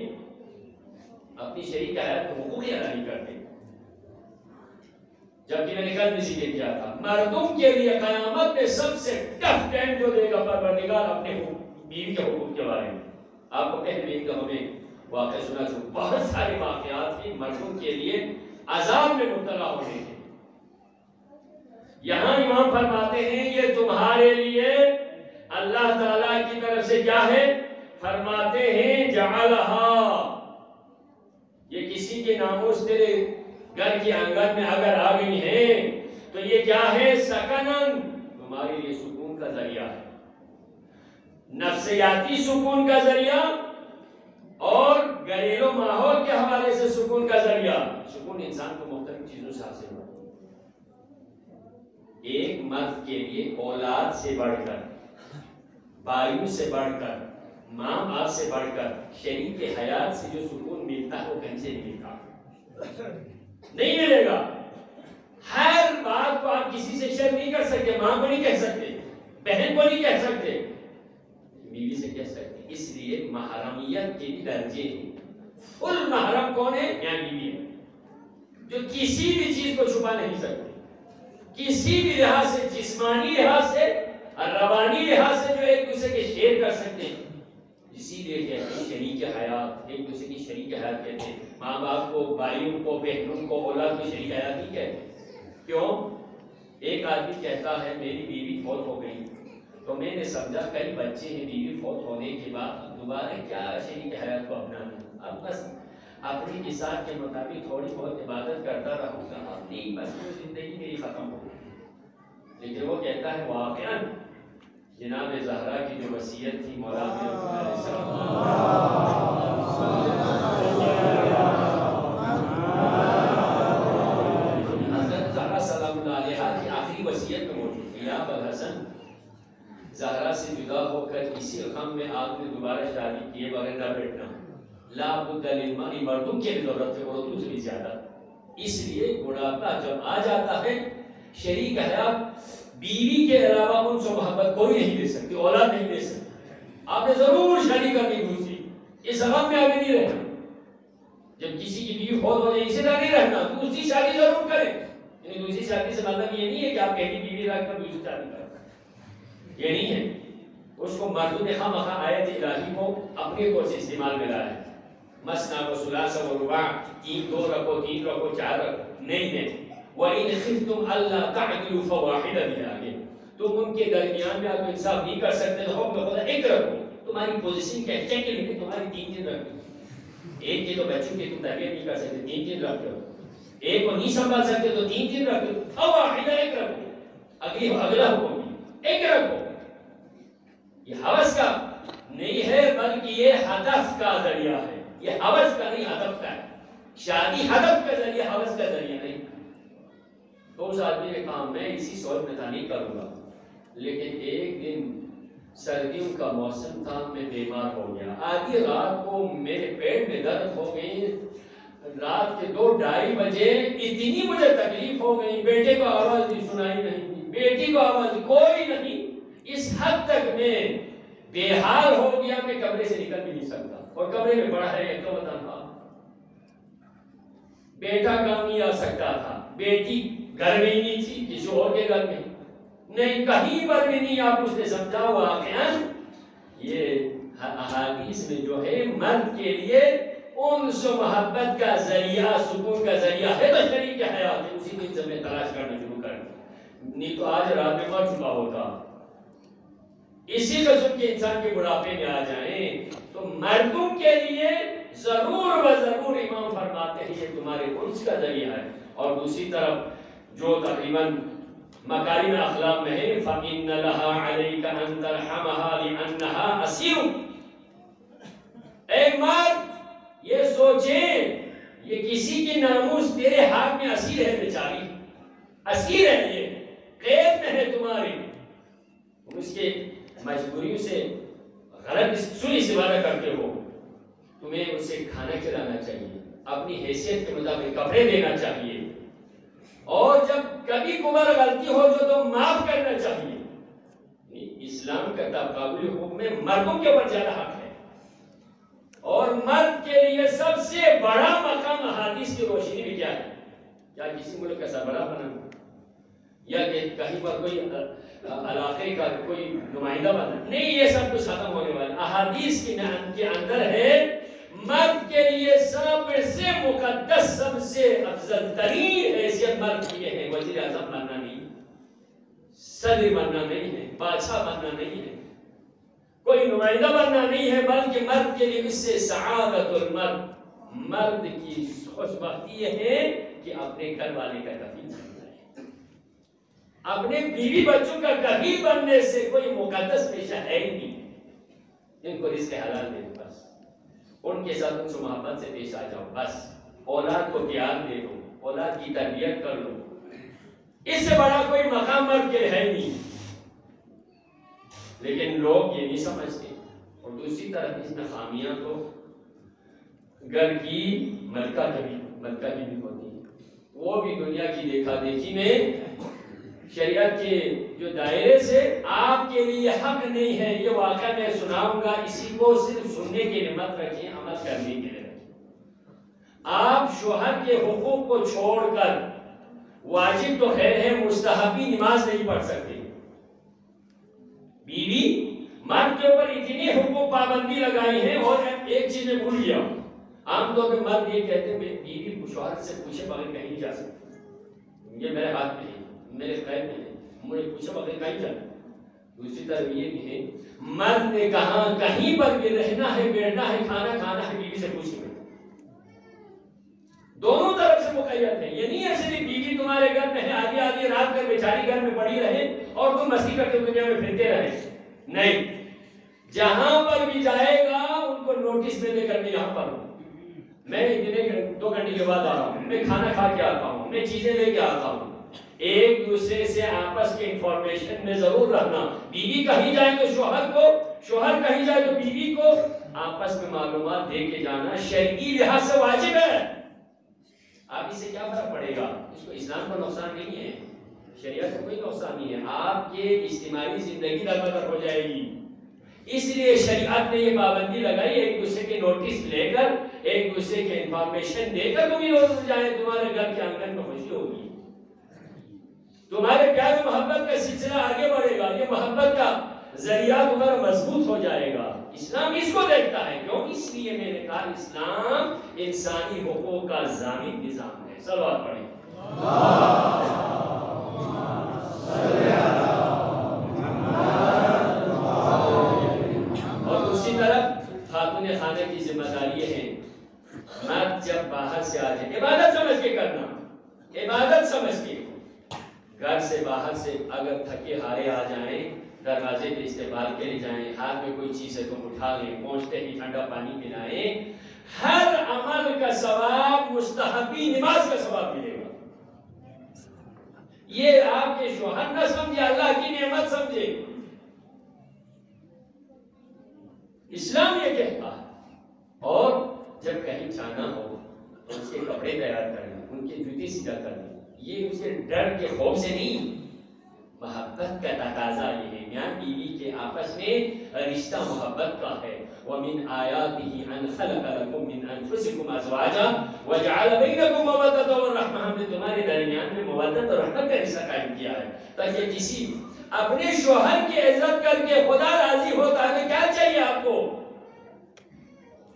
اپنی شریک حیات کو حقوق ہی ادا نہیں کرتے۔ جبکہ میں نے کل بھی ذکر کیا تھا، مردوں کے لیے قیامت میں سب سے ٹف ٹائم جو دے گا پروردگار اپنے بیوی کے حقوق کے بارے میں۔ آپ کو پہلے بھی ہمیں واقعہ سنا جو بہت سارے واقعات ہیں مردوں کے لیے عذاب میں مبتلا ہونے کے۔ یہاں امام فرماتے ہیں یہ تمہارے لیے اللہ تعالیٰ کی طرف سے کیا ہے؟ فرماتے ہیں جعلہا، یہ کسی کے ناموس تیرے گھر کے آنگن میں اگر آ گئی ہیں تو یہ کیا ہے؟ سکنن، تمہارے لیے سکون کا ذریعہ ہے، نفسیاتی سکون کا ذریعہ اور گھریلو ماحول کے حوالے سے سکون کا ذریعہ۔ سکون انسان کو مختلف چیزوں سے حاصل ہوتا ہے۔ ایک مرد کے لیے اولاد سے بڑھ کر، بھائیوں سے بڑھ کر، ماں باپ سے بڑھ کر شریک حیات سے جو سکون ملتا ہے وہ کہیں سے نہیں ملتا، نہیں ملے گا۔ ہر بات کو آپ کسی سے شیئر نہیں کر سکتے، ماں کو نہیں کہہ سکتے، بہن کو نہیں کہہ سکتے، بیوی سے کہہ سکتے۔ اس لیے محرمیت کے بھی درجے ہیں۔ فل محرم کون ہے؟ یعنی بیوی ہے، جو کسی بھی چیز کو چھپا نہیں سکتے، کسی بھی لحاظ سے، جسمانی لحاظ سے اور روانی لحاظ سے جو ایک دوسرے کے شیئر کر سکتے ہیں۔ اسی لیے کہتے ہیں شریک حیات، ایک دوسرے کی شریک حیات کہتے ہیں۔ ماں باپ کو، بھائیوں کو، بہنوں کو، اولاد کو شریک حیات نہیں کہتے۔ کیوں؟ ایک آدمی کہتا ہے میری بیوی فوت ہو گئی تو میں نے سمجھا کئی بچے ہیں، بیوی فوت ہونے کے بعد دوبارہ کیا شریک حیات کو اپنانا، اب بس اپنی مثال کے مطابق تھوڑی بہت عبادت کرتا رہوں گا، اپنی بس زندگی میری ختم ہو گئی۔ لیکن وہ کہتا ہے واقعاً جناب زہرا کی جو وصیت تھی مولا علیہ السلام، حضرت زہرا سلام اللہ علیہ کی آخری وصیت میں موجود ہے یا ابوالحسن، زہرا سے جدا ہو کر اسی غم میں آپ نے دوبارہ شادی کیے بغیر نہ بیٹھنا، لا بد للمرء، مردوں کی بھی ضرورت ہے عورتوں سے بھی زیادہ۔ اس لیے بڑھاپا جب آ جاتا ہے، شریک حیات بیوی کے علاوہ ان سے محبت کوئی نہیں دے سکتی، اولاد نہیں دے سکتی۔ آپ نے ضرور شادی کرنی دوسری، اس غم میں آگے نہیں رہنا۔ جب کسی کی بیوی فوت ہو جائے اسی طرح نہیں رہنا، دوسری شادی ضرور کریں۔ یعنی دوسری شادی سے مطلب یہ نہیں ہے کہ آپ پہلی بیوی رکھ کر دوسری شادی کریں، یہ نہیں ہے۔ اس کو مردوں نے خواہ مخواہ آیت الہی کو اپنے طور سے استعمال میں لایا ہے، مثنی و ثلاث و رباع، 3 2 رکھو، 3 رکھو، 4 رکھو، نہیں ہے۔ وَإِنْ خِفْتُمْ أَلَّا تَعْدِلُوا فَوَاحِدَةً بھی آگے، تم ان کے درمیان میں آپ انصاف نہیں کر سکتے تو حکم خدا ایک رکھو۔ تمہاری پوزیشن کیا ہے؟ چیک کریں، تمہاری 3 رکھو، ایک کے تو بچوں کی تم تربیت نہیں کر سکتے، 3 رکھو، ایک کو نہیں سنبھال سکتے تو 3 رکھو، فواحدہ ایک رکھو، اگلا حکم بھی ایک رکھو۔ یہ ہوس کا نہیں ہے بلکہ یہ ہدف کا ذریعہ ہے، یہ ہوس کا نہیں ہدف کا ہے۔ شادی ہدف کا ذریعہ، ہوس کا ذریعہ نہیں۔ تو اس آدمی نے کہا میں اسی سوچ میں تھا نہیں کروں گا، لیکن ایک دن سردیوں کا موسم تھا، میں بیمار ہو گیا، آدھی رات کو میرے پیٹ میں درد ہو گئی، رات کے 2 ڈھائی بجے اتنی مجھے تکلیف ہو گئی، بیٹے کو آواز بھی سنائی نہیں دی، بیٹی کو آواز کوئی نہیں. اس حد تک میں بے حال ہو گیا میں کمرے سے نکل بھی نہیں سکتا. اور کمرے میں پڑا ہے ایک تو تنہا. بیٹا کام نہیں آ سکتا تھا, بیٹی گھر میں ہی نہیں تھی, کسی اور کے گھر میں نہیں, کہیں پر بھی نہیں. آپ اس نے سمجھا واقعا یہ احادیث میں جو ہے مرد کے لیے انس و محبت کا ذریعہ, سکون کا ذریعہ ہے تو شریک حیات ہے. اسی دن سے میں تلاش کرنا شروع کر دیا, نہیں تو آج رات میں مر چکا ہوتا. اسی قسم کے انسان کے بڑھاپے میں آ جائیں تو مردوں کے لیے ضرور و ضرور امام فرماتے ہیں یہ تمہارے انس کا ذریعہ ہے. اور دوسری طرف جو تقریباً مکارم اخلاق میں ہے فَإِنَّ لَهَا عَلَيْكَ أَن تَرْحَمَهَا لِأَنَّهَا أَسِيرٌ. اے مرد یہ سوچیں یہ کسی کی ناموس تیرے ہاتھ میں اسیر ہے, بیچاری اسیر ہے, یہ قید میں ہے تمہاری. اس کے مجبوریوں سے غلط سوء استفادہ کرتے ہو, تمہیں اسے کھانا کھلانا چاہیے, اپنی حیثیت کے مطابق کپڑے دینا چاہیے, اور جب کبھی کبھار غلطی ہو جو تو معاف کرنا چاہیے. اسلام کا تقابلی حکم میں مردوں کے اوپر زیادہ حق ہے, اور مرد کے لیے سب سے بڑا مقام احادیث کی روشنی میں کیا ہے؟ کیا کسی ملک کا سربراہ بننا, یا کہ کہیں پر کوئی علاقے کا کوئی نمائندہ بننا نہیں, یہ سب کچھ ختم ہونے والا. احادیث کے اندر ہے مرد کے لیے سب سے مقدس, سب سے افضل ترین حیثیت مرد کی ہے وزیر اعظم بننا نہیں, صدر بننا نہیں ہے, بادشاہ بننا نہیں ہے, کوئی نمائندہ بننا نہیں ہے, بلکہ مرد کے لیے اس سے سعادت المرد, مرد کی خوش بختی یہ ہے کہ اپنے گھر والے کا کفیل بن جائے. اپنے بیوی بچوں کا کفیل بننے سے کوئی مقدس پیشہ ہے ہی نہیں. ان کو رزق حلال دے دو بس, ان کے ساتھ ان سے محبت سے پیش آ جاؤ بس, اولاد کو پیار دے دو, اولاد کی تربیت کر لو. اس سے بڑا کوئی مقام مرد کے لیے ہے نہیں. لیکن لوگ یہ نہیں سمجھتے. اور دوسری طرف اس میں خامیاں تو گھر کی ملکہ کی بھی ہوتی ہے, وہ بھی دنیا کی دیکھا دیکھی میں شریعت کے جو دائرے سے آپ کے لیے حق نہیں ہے. یہ واقعہ میں سناؤں گا, اسی کو صرف سننے کے لیے مت رکھیں, عمل کرنے کے لیے رکھیں. آپ شوہر کے حقوق کو چھوڑ کر واجب تو خیر ہے, مستحبی نماز نہیں پڑھ سکتے. بیوی مرد کے اوپر اتنی حقوق پابندی لگائی ہے, اور ایک چیز میں بھول گیا, عام طور پہ مرد یہ کہتے ہیں بیوی شوہر سے پوچھے بغیر کہیں نہیں جا سکتی, یہ میرے ہاتھ میں ہے, میرے قید میں ہے, مجھے پوچھے بغیر کہیں جانا. دوسری طرف یہ بھی ہے مرد نے کہا کہیں پر بھی رہنا ہے, بیٹھنا ہے, کھانا کھانا ہے, بیوی سے پوچھے. دونوں طرف سے مقید ہے. یہ نہیں ہے صرف بیوی تمہارے گھر میں ہے, آدھی آدھی رات کر بیچاری گھر میں پڑی رہے اور تم مستی کرتے دنیا میں پھرتے رہے. نہیں, جہاں پر بھی جائے گا ان کو نوٹس میں دے کر میں یہاں پر ہوں, میں 2 گھنٹے کے بعد آ رہا ہوں, میں کھانا کھا کے آتا ہوں, میں چیزیں لے کے آتا ہوں. ایک دوسرے سے آپس کے انفارمیشن میں ضرور رہنا. بیوی کہیں جائے تو شوہر کو, شوہر کہیں جائے تو بیوی کو آپس میں معلومات دے کے جانا شرعی لحاظ سے واجب ہے. آپ اس سے کیا فرق پڑے گا؟ اس کو اسلام کو نقصان نہیں ہے, شریعت کو کوئی نقصان نہیں ہے, آپ کے اجتماعی زندگی دربدر ہو جائے گی. اس لیے شریعت نے یہ پابندی لگائی, ایک دوسرے کے نوٹس لے کر, ایک دوسرے کے انفارمیشن دے کر تم روز جائے, تمہارے گھر کے آنگن میں خوشی ہوگی, تمہارے پیار و محبت کا سلسلہ آگے بڑھے گا, یہ محبت کا ذریعہ تمہارا مضبوط ہو جائے گا. اسلام اس کو دیکھتا ہے. کیوں؟ اس لیے میں نے کہا اسلام انسانی حقوق کا ضامن نظام ہے. صلوات پڑھیں. اور دوسری طرف خاتون خانے کی ذمہ داری ہے, مرد جب باہر سے آ جائے, عبادت سمجھ کے کرنا, عبادت سمجھ کے. گھر سے باہر سے اگر تھکے ہارے آ جائیں, دروازے پہ استقبال کے لیے جائیں, ہاتھ میں کوئی چیز ہے تم اٹھا لیں, پہنچتے ہی ٹھنڈا پانی پلائیں. ہر عمل کا ثواب مستحبی نماز کا ثواب ملے گا. یہ آپ کے شوہر نہ سمجھے, اللہ کی نعمت سمجھے. اسلام یہ کہتا ہے. اور جب کہیں جانا ہو تو اس کے کپڑے تیار کرنا, ان کے جوتے سیدھا کرنا, یہ اس کے ڈر کے خوف سے نہیں, محبت کا تقاضا یہ ہے، میاں بیوی کے آپس میں رشتہ محبت کا ہے۔ وَمِنْ آيَاتِهِ أَنْ خَلَقَ لَكُم مِّنْ أَنفُسِكُمْ أَزْوَاجًا وَجَعَلَ بَيْنَكُم مَّوَدَّةً وَرَحْمَةً، ہم نے تمہارے درمیان میں مودت اور رحمت کا رشتہ قائم کیا ہے تاکہ کسی اپنے شوہر کی عزت کر کے خدا راضی ہوتا ہے۔ کیا چاہیے آپ کو؟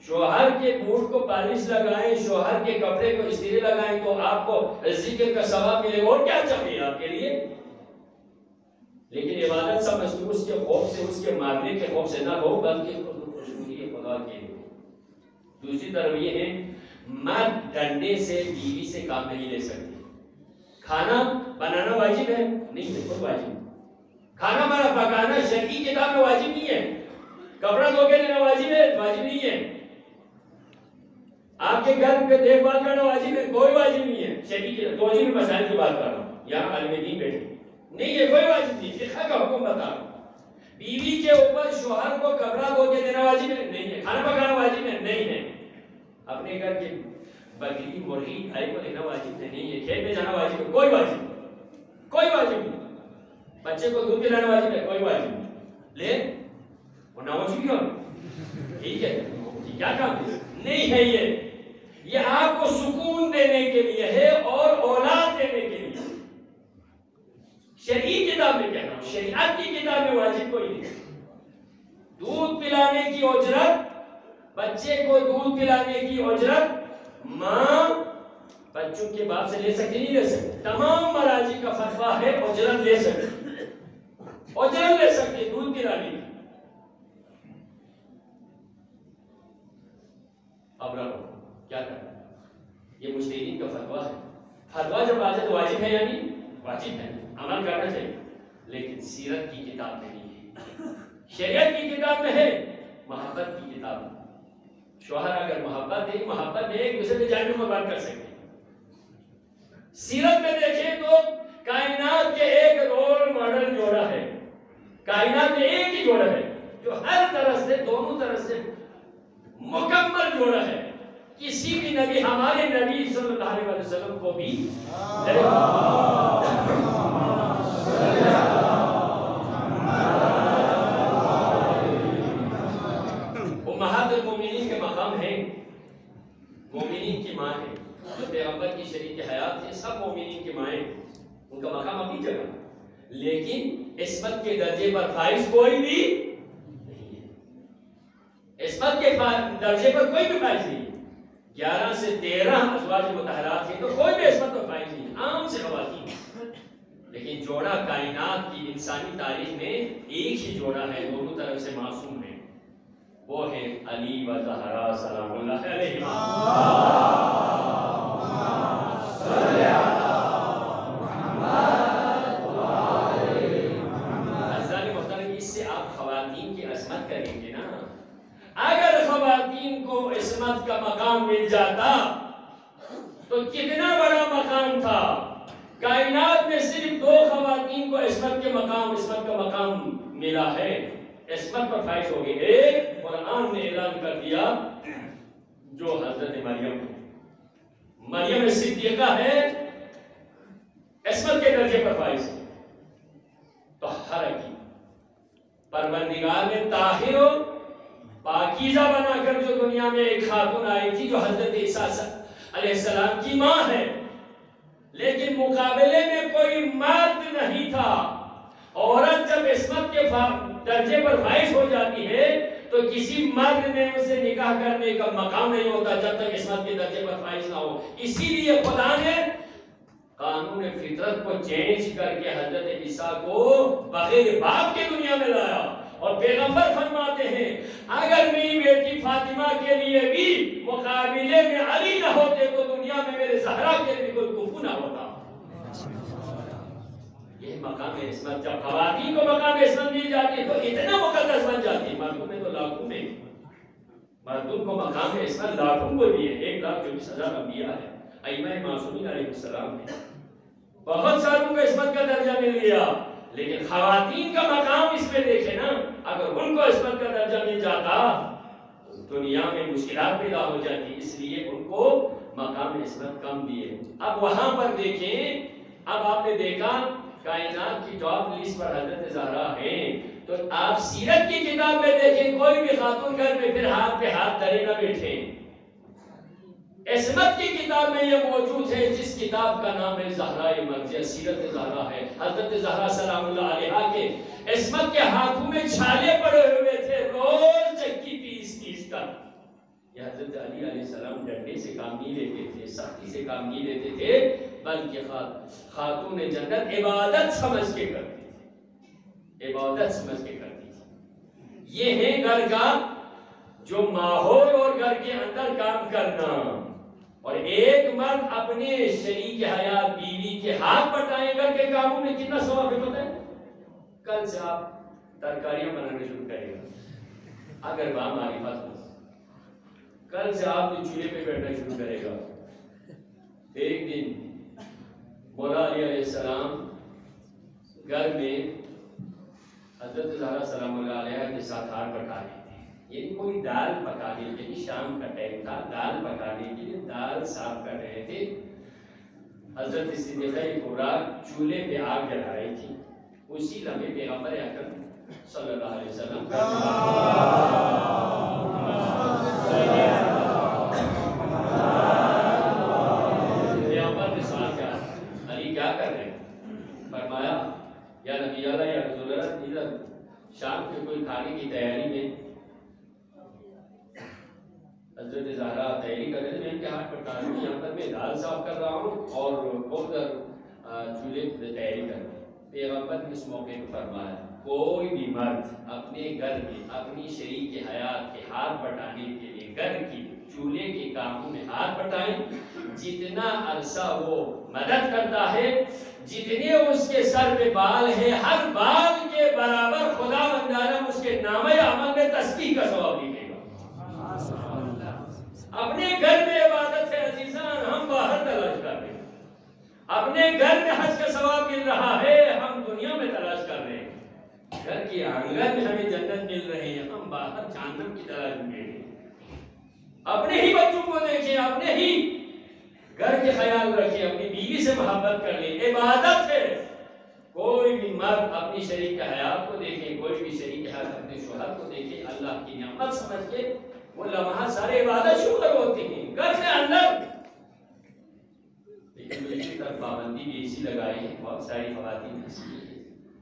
شوہر کے بوٹ کو پالش لگائیں، شوہر کے کپڑے کو استری لگائیں تو آپ کو ذکر کا ثواب ملے گا، اور کیا چاہیے آپ کے لیے؟ لیکن عبادت سمجھتے اس کے خوف سے، اس کے مارنے کے خوف سے نہ ہو، بلکہ خوشبودی خدا کے لیے۔ دوسری طرف یہ ہے، مرد ڈنڈے سے بیوی سے کام نہیں لے سکتے۔ کھانا بنانا واجب ہے؟ نہیں ہے، کوئی واجب نہیں۔ کھانا پکانا شرعی کتاب میں واجب نہیں ہے۔ کپڑا دھو کے لینا واجب ہے؟ واجب نہیں ہے۔ آپ کے گھر پہ دیکھ بھال کرنا واجب ہے؟ کوئی واجب نہیں ہے شرعی کتاب۔ توجہ میں مسائل کی بات کر رہا ہوں، یہاں عالم دین بیٹھے نہیں ہے، کوئی واجب نہیں، فقہ کا حکم بتا رہا ہوں۔ بیوی کے اوپر شوہر کو کپڑا دھو کے دینا واجب ہے؟ نہیں ہے۔ کھانا پکانا واجب ہے؟ نہیں ہے۔ اپنے گھر کے بکری مرغی گائے کو دینا واجب ہے؟ نہیں ہے۔ کھیت میں جانا واجب ہے؟ کوئی واجب نہیں، کوئی واجب نہیں۔ بچے کو دودھ پلانا واجب ہے؟ کوئی واجب نہیں۔ لے وہ ناموزی کیوں؟ ٹھیک ہے، کیا کام ہے؟ نہیں ہے۔ یہ آپ کو سکون دینے کے لیے ہے اور اولاد دینے کے لیے۔ شرعی کتاب میں کہہ رہا ہوں، شریعت کی کتاب میں واجب کوئی نہیں۔ دودھ پلانے کی اجرت، بچے کو دودھ پلانے کی اجرت ماں بچوں کے باپ سے لے سکتی نہیں لے سکتی؟ تمام مراجع کا فتویٰ ہے اجرت لے سکتی، اجرت لے سکتی دودھ پلانے کی۔ اب رہو کیا کرنا، یہ مجتہدین کا فتویٰ ہے۔ فتویٰ جب آ جائے تو واجب ہے یا نہیں؟ واجب ہے، عمل کرنا چاہیے، لیکن سیرت کی کتاب میں نہیں ہے، شریعت کی کتاب میں ہے، محبت کی کتاب میں۔ شوہر اگر محبت ہے، محبت میں ایک دوسرے کے جان کو قربان کر سکتے ہیں۔ سیرت میں دیکھیں تو کائنات کے ایک رول ماڈل جوڑا ہے، کائنات میں ایک ہی جوڑا ہے جو ہر طرح سے، دونوں طرح سے مکمل جوڑا ہے۔ کسی بھی نبی، ہمارے نبی صلی اللہ علیہ وسلم کو بھی امہات المومنین کے مقام ہے، مومنین کی ماں ہے، جو پیغمبر کی شریک حیات ہے، سب مومنین کی مائیں، ان کا مقام اپنی جگہ، لیکن عصمت کے درجے پر فائز کوئی بھی نہیں ہے۔ عصمت کے درجے پر کوئی بھی فائز نہیں ہے۔ 11 سے 13 ازواج مطہرات ہیں تو کوئی بھی عصمت پر فائز نہیں، عام سے خواتین، لیکن جوڑا کائنات کی انسانی تاریخ میں ایک ہی جوڑا ہے، دونوں طرف سے معصوم ہے، وہ ہے علی و زہرا سلام اللہ علیہ۔ اس سے آپ خواتین کی عصمت کریں گے نا۔ اگر خواتین کو عصمت کا مقام مل جاتا تو کتنا بڑا مقام تھا۔ کائنات میں صرف 2 خواتین کو عصمت کا مقام ملا ہے، عصمت پر فائز ہو گئی۔ ایک قرآن نے اعلان کر دیا جو حضرت مریم صدیقہ ہے، عصمت کے درجے پر فائز ہے، طہرہ کی، پروردگار نے طاہر و پاکیزہ بنا کر جو دنیا میں ایک خاتون آئی تھی جو حضرت عیسیٰ علیہ السلام کی ماں ہے، لیکن مقابلے میں کوئی مرد نہیں تھا۔ عورت جب عصمت کے درجے پر فائز ہو جاتی ہے تو کسی مرد نے اسے نکاح کرنے کا مقام نہیں ہوتا جب تک عصمت کے درجے پر فائز نہ ہو۔ اسی لیے خدا نے قانون فطرت کو چینج کر کے حضرت عیسیٰ کو بغیر باپ کے دنیا میں لایا، اور پیغمبر فرماتے ہیں اگر میری بیٹی فاطمہ کے لیے بھی مقابلے میں علی نہ ہوتے تو دنیا میں میرے زہرا کے لیے کوئی کفو نہ ہوتا۔ یہ مقام عصمت، جب خواتین کو مقام عصمت مل جاتی ہے تو اتنا مقدس بن جاتی ہے۔ مردوں میں تو لاکھوں میں، مردوں کو مقام عصمت لاکھوں کو دیے، 1,24,000 انبیاء ہے، ائمہ معصومین علیہ السلام نے، بہت ساروں کو عصمت کا درجہ مل گیا، لیکن خواتین کا مقام اس میں دیکھیں نا، اگر ان کو عصمت کا درجہ مل جاتا دنیا میں مشکلات پیدا ہو جاتی، اس لیے ان کو مقام عصمت کم دیے۔ اب وہاں پر دیکھیں، اب آپ نے دیکھا کائنات کی ٹاپ لسٹ پر حضرت زہرا ہیں، تو آپ سیرت کی کتاب میں دیکھیں کوئی بھی خاتون گھر میں پھر ہاتھ پہ ہاتھ دھرے نہ بیٹھے۔ عصمت کی کتاب میں یہ موجود ہے، جس کتاب کا نام ہے زہرائے مرضیہ، سیرت زہرا ہے۔ حضرت زہرا سلام اللہ علیہا کے عصمت کے ہاتھوں میں چھالے پڑے ہوئے تھے، روز چکی پیس کر۔ یہ حضرت علی علیہ السلام ڈنڈے سے کام نہیں لیتے تھے، سختی سے کام نہیں لیتے تھے، بلکہ خاتون جنت عبادت سمجھ کے کرتی تھی، عبادت سمجھ کے کرتی تھی۔ یہ ہے گھر کا جو ماحول اور گھر کے اندر کام کرنا۔ اور ایک مرد اپنے شریک حیات بیوی کے ہاتھ بٹائیں گھر کے کاموں میں کتنا ثواب ہے پتہ ہے؟ کل سے آپ ترکاریاں بنانے شروع کریں گا اگر بامعرفت ہو، کل سے آپ چولہے پہ بیٹھنا شروع کرے گا۔ ایک دن مولا علی علیہ السلام گھر میں حضرت زہرا سلام اللہ علیہ کے ساتھ ہاتھ بٹا رہے تھے، یعنی کوئی دال پکانے کے لیے، شام کا ٹائم تھا، دال پکانے کے لیے دال صاف کر رہے تھے۔ حضرت صدیقہ کبریٰ چولہے پہ آگ جلا رہی تھی، اسی لمحے پیغمبر اکرم صلی اللہ علیہ وسلم پیغمبر کے ساتھ کیا علی کیا کر رہے ہیں؟ فرمایا یا نبی اللہ یا رسول اللہ، ادھر شام کے کوئی کھانے کی تیاری میں حضرت زہرا تیاری کر رہے تھے، میں ان کے ہاتھ پٹا رہا ہوں، یہاں پر میں دال صاف کر رہا ہوں اور ادھر چولہے پہ تیاری کر رہا ہوں۔ پیغمبر نے اس موقع پر فرمایا کوئی بھی مرد اپنے گھر میں اپنی شریک حیات کے ہاتھ بٹانے کے لیے گھر کی چولہے کے کاموں میں ہاتھ بٹائیں، جتنا عرصہ وہ مدد کرتا ہے، جتنے اس کے سر پہ بال ہیں، ہر بال کے برابر خدا بندارم اس کے نامہ عمل میں تسبیح کا ثواب لکھے گا۔ اپنے گھر میں عبادت ہے عزیزان، ہم باہر تلاش کر رہے ہیں۔ اپنے گھر میں حج کا ثواب مل رہا ہے، ہم دنیا میں تلاش کر رہے ہیں۔ گھر کی آنگن میں ہمیں جنت مل رہی ہے، ہم باہر جہنم کی تلاش میں ہیں۔ اپنے ہی بچوں کو دیکھیں، اپنے ہی گھر کے خیال رکھیں، اپنی بیوی سے محبت کر لیں، عبادت ہے۔ کوئی بھی مرد اپنی شریک حیات کو دیکھیں، کوئی بھی شریک حیات اپنے شوہر کو دیکھیں، اللہ کی نعمت سمجھ کے وہ لمحہ سارے عبادت شکر ہوتی ہیں گھر کے اندر۔ لیکن دوسری طرف پابندی بھی اسی لگائی ہے، بہت ساری خواتین ایسی ہیں،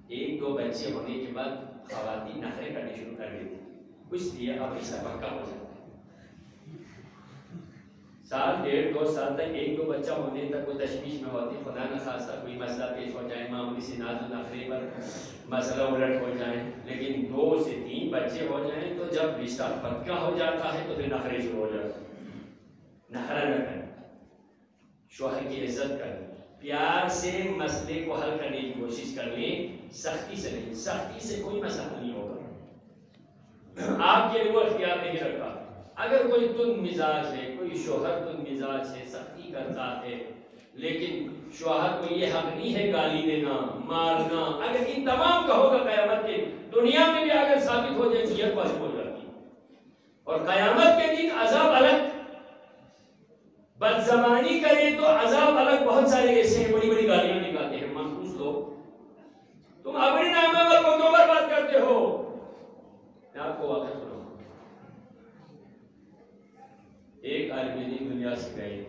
ایک دو بچے ہونے کے بعد خواتین نخرے کرنے شروع کر دیتی ہیں، اس لیے اب ایسا پکا ہو جاتا ہے۔ سال ڈیڑھ دو سال تک ایک دو بچہ ہونے تک وہ تشویش میں ہوتی، خدا نہ خواستہ کوئی مسئلہ پیش ہو جائے، معمولی سی ناز و نخرے پر مسئلہ الٹ ہو جائے، لیکن 2 سے 3 بچے ہو جائیں تو جب رشتہ پکا ہو جاتا ہے تو پھر نخرے شروع ہو جاتے ہیں۔ نخرہ نہ کریں، شوہر کی عزت کریں، پیار سے مسئلے کو حل کرنے کی کوشش کر لیں، سختی سے نہیں، سختی سے کوئی مسئلہ نہیں ہوگا، آپ کے لیے وہ اختیار نہیں رکھا۔ اگر کوئی تند مزاج ہے، کوئی شوہر تند مزاج ہے، سختی کرتا ہے، لیکن شوہر کو یہ حق نہیں ہے گالی دینا، مارنا، اگر ان تمام کا ہوگا قیامت کے دنیا میں بھی اگر ثابت ہو جائے تو یہ واجب ہو جاتی ہے، اور قیامت کے دن عذاب الگ، بدزبانی کرے تو عذاب الگ۔ بہت سارے ایسے ہیں بڑی بڑی گالیاں نکالتے ہیں منحوس لوگ، تم اپنے نام عمل کو کیوں برباد کرتے ہو؟ میں آپ کو واقعہ سناؤں، ایک عالم دین دنیا سے گئے،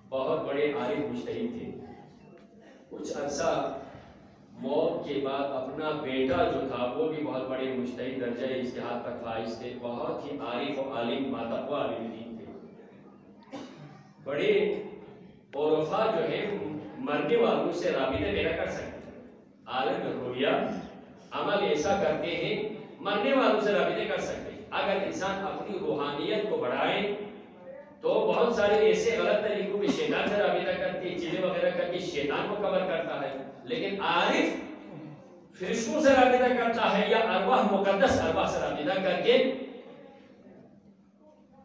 بہت بڑے عالم مجتہد تھے، کچھ عرصہ موت کے بعد اپنا بیٹا جو تھا وہ بھی بہت بڑے مجتہد درجہ اجتہاد تک فائز تھے، بہت ہی عارف و عالم باتقوا عالم دین تھے۔ بڑے عرفا جو ہے مرنے والوں سے رابطہ پیدا کر سکتے ہیں، عالم رویہ عمل ایسا کرتے ہیں مرنے والوں سے رابطے کر سکتے ہیں۔ اگر انسان اپنی روحانیت کو بڑھائے تو بہت سارے ایسے غلط طریقوں پہ شیطان سے رابطہ کر کے چیزیں وغیرہ کر کے شیطان کو کور کرتا ہے، لیکن عارف فرشتوں سے رابطہ کرتا ہے یا ارواح مقدس ارواح سے رابطہ کر کے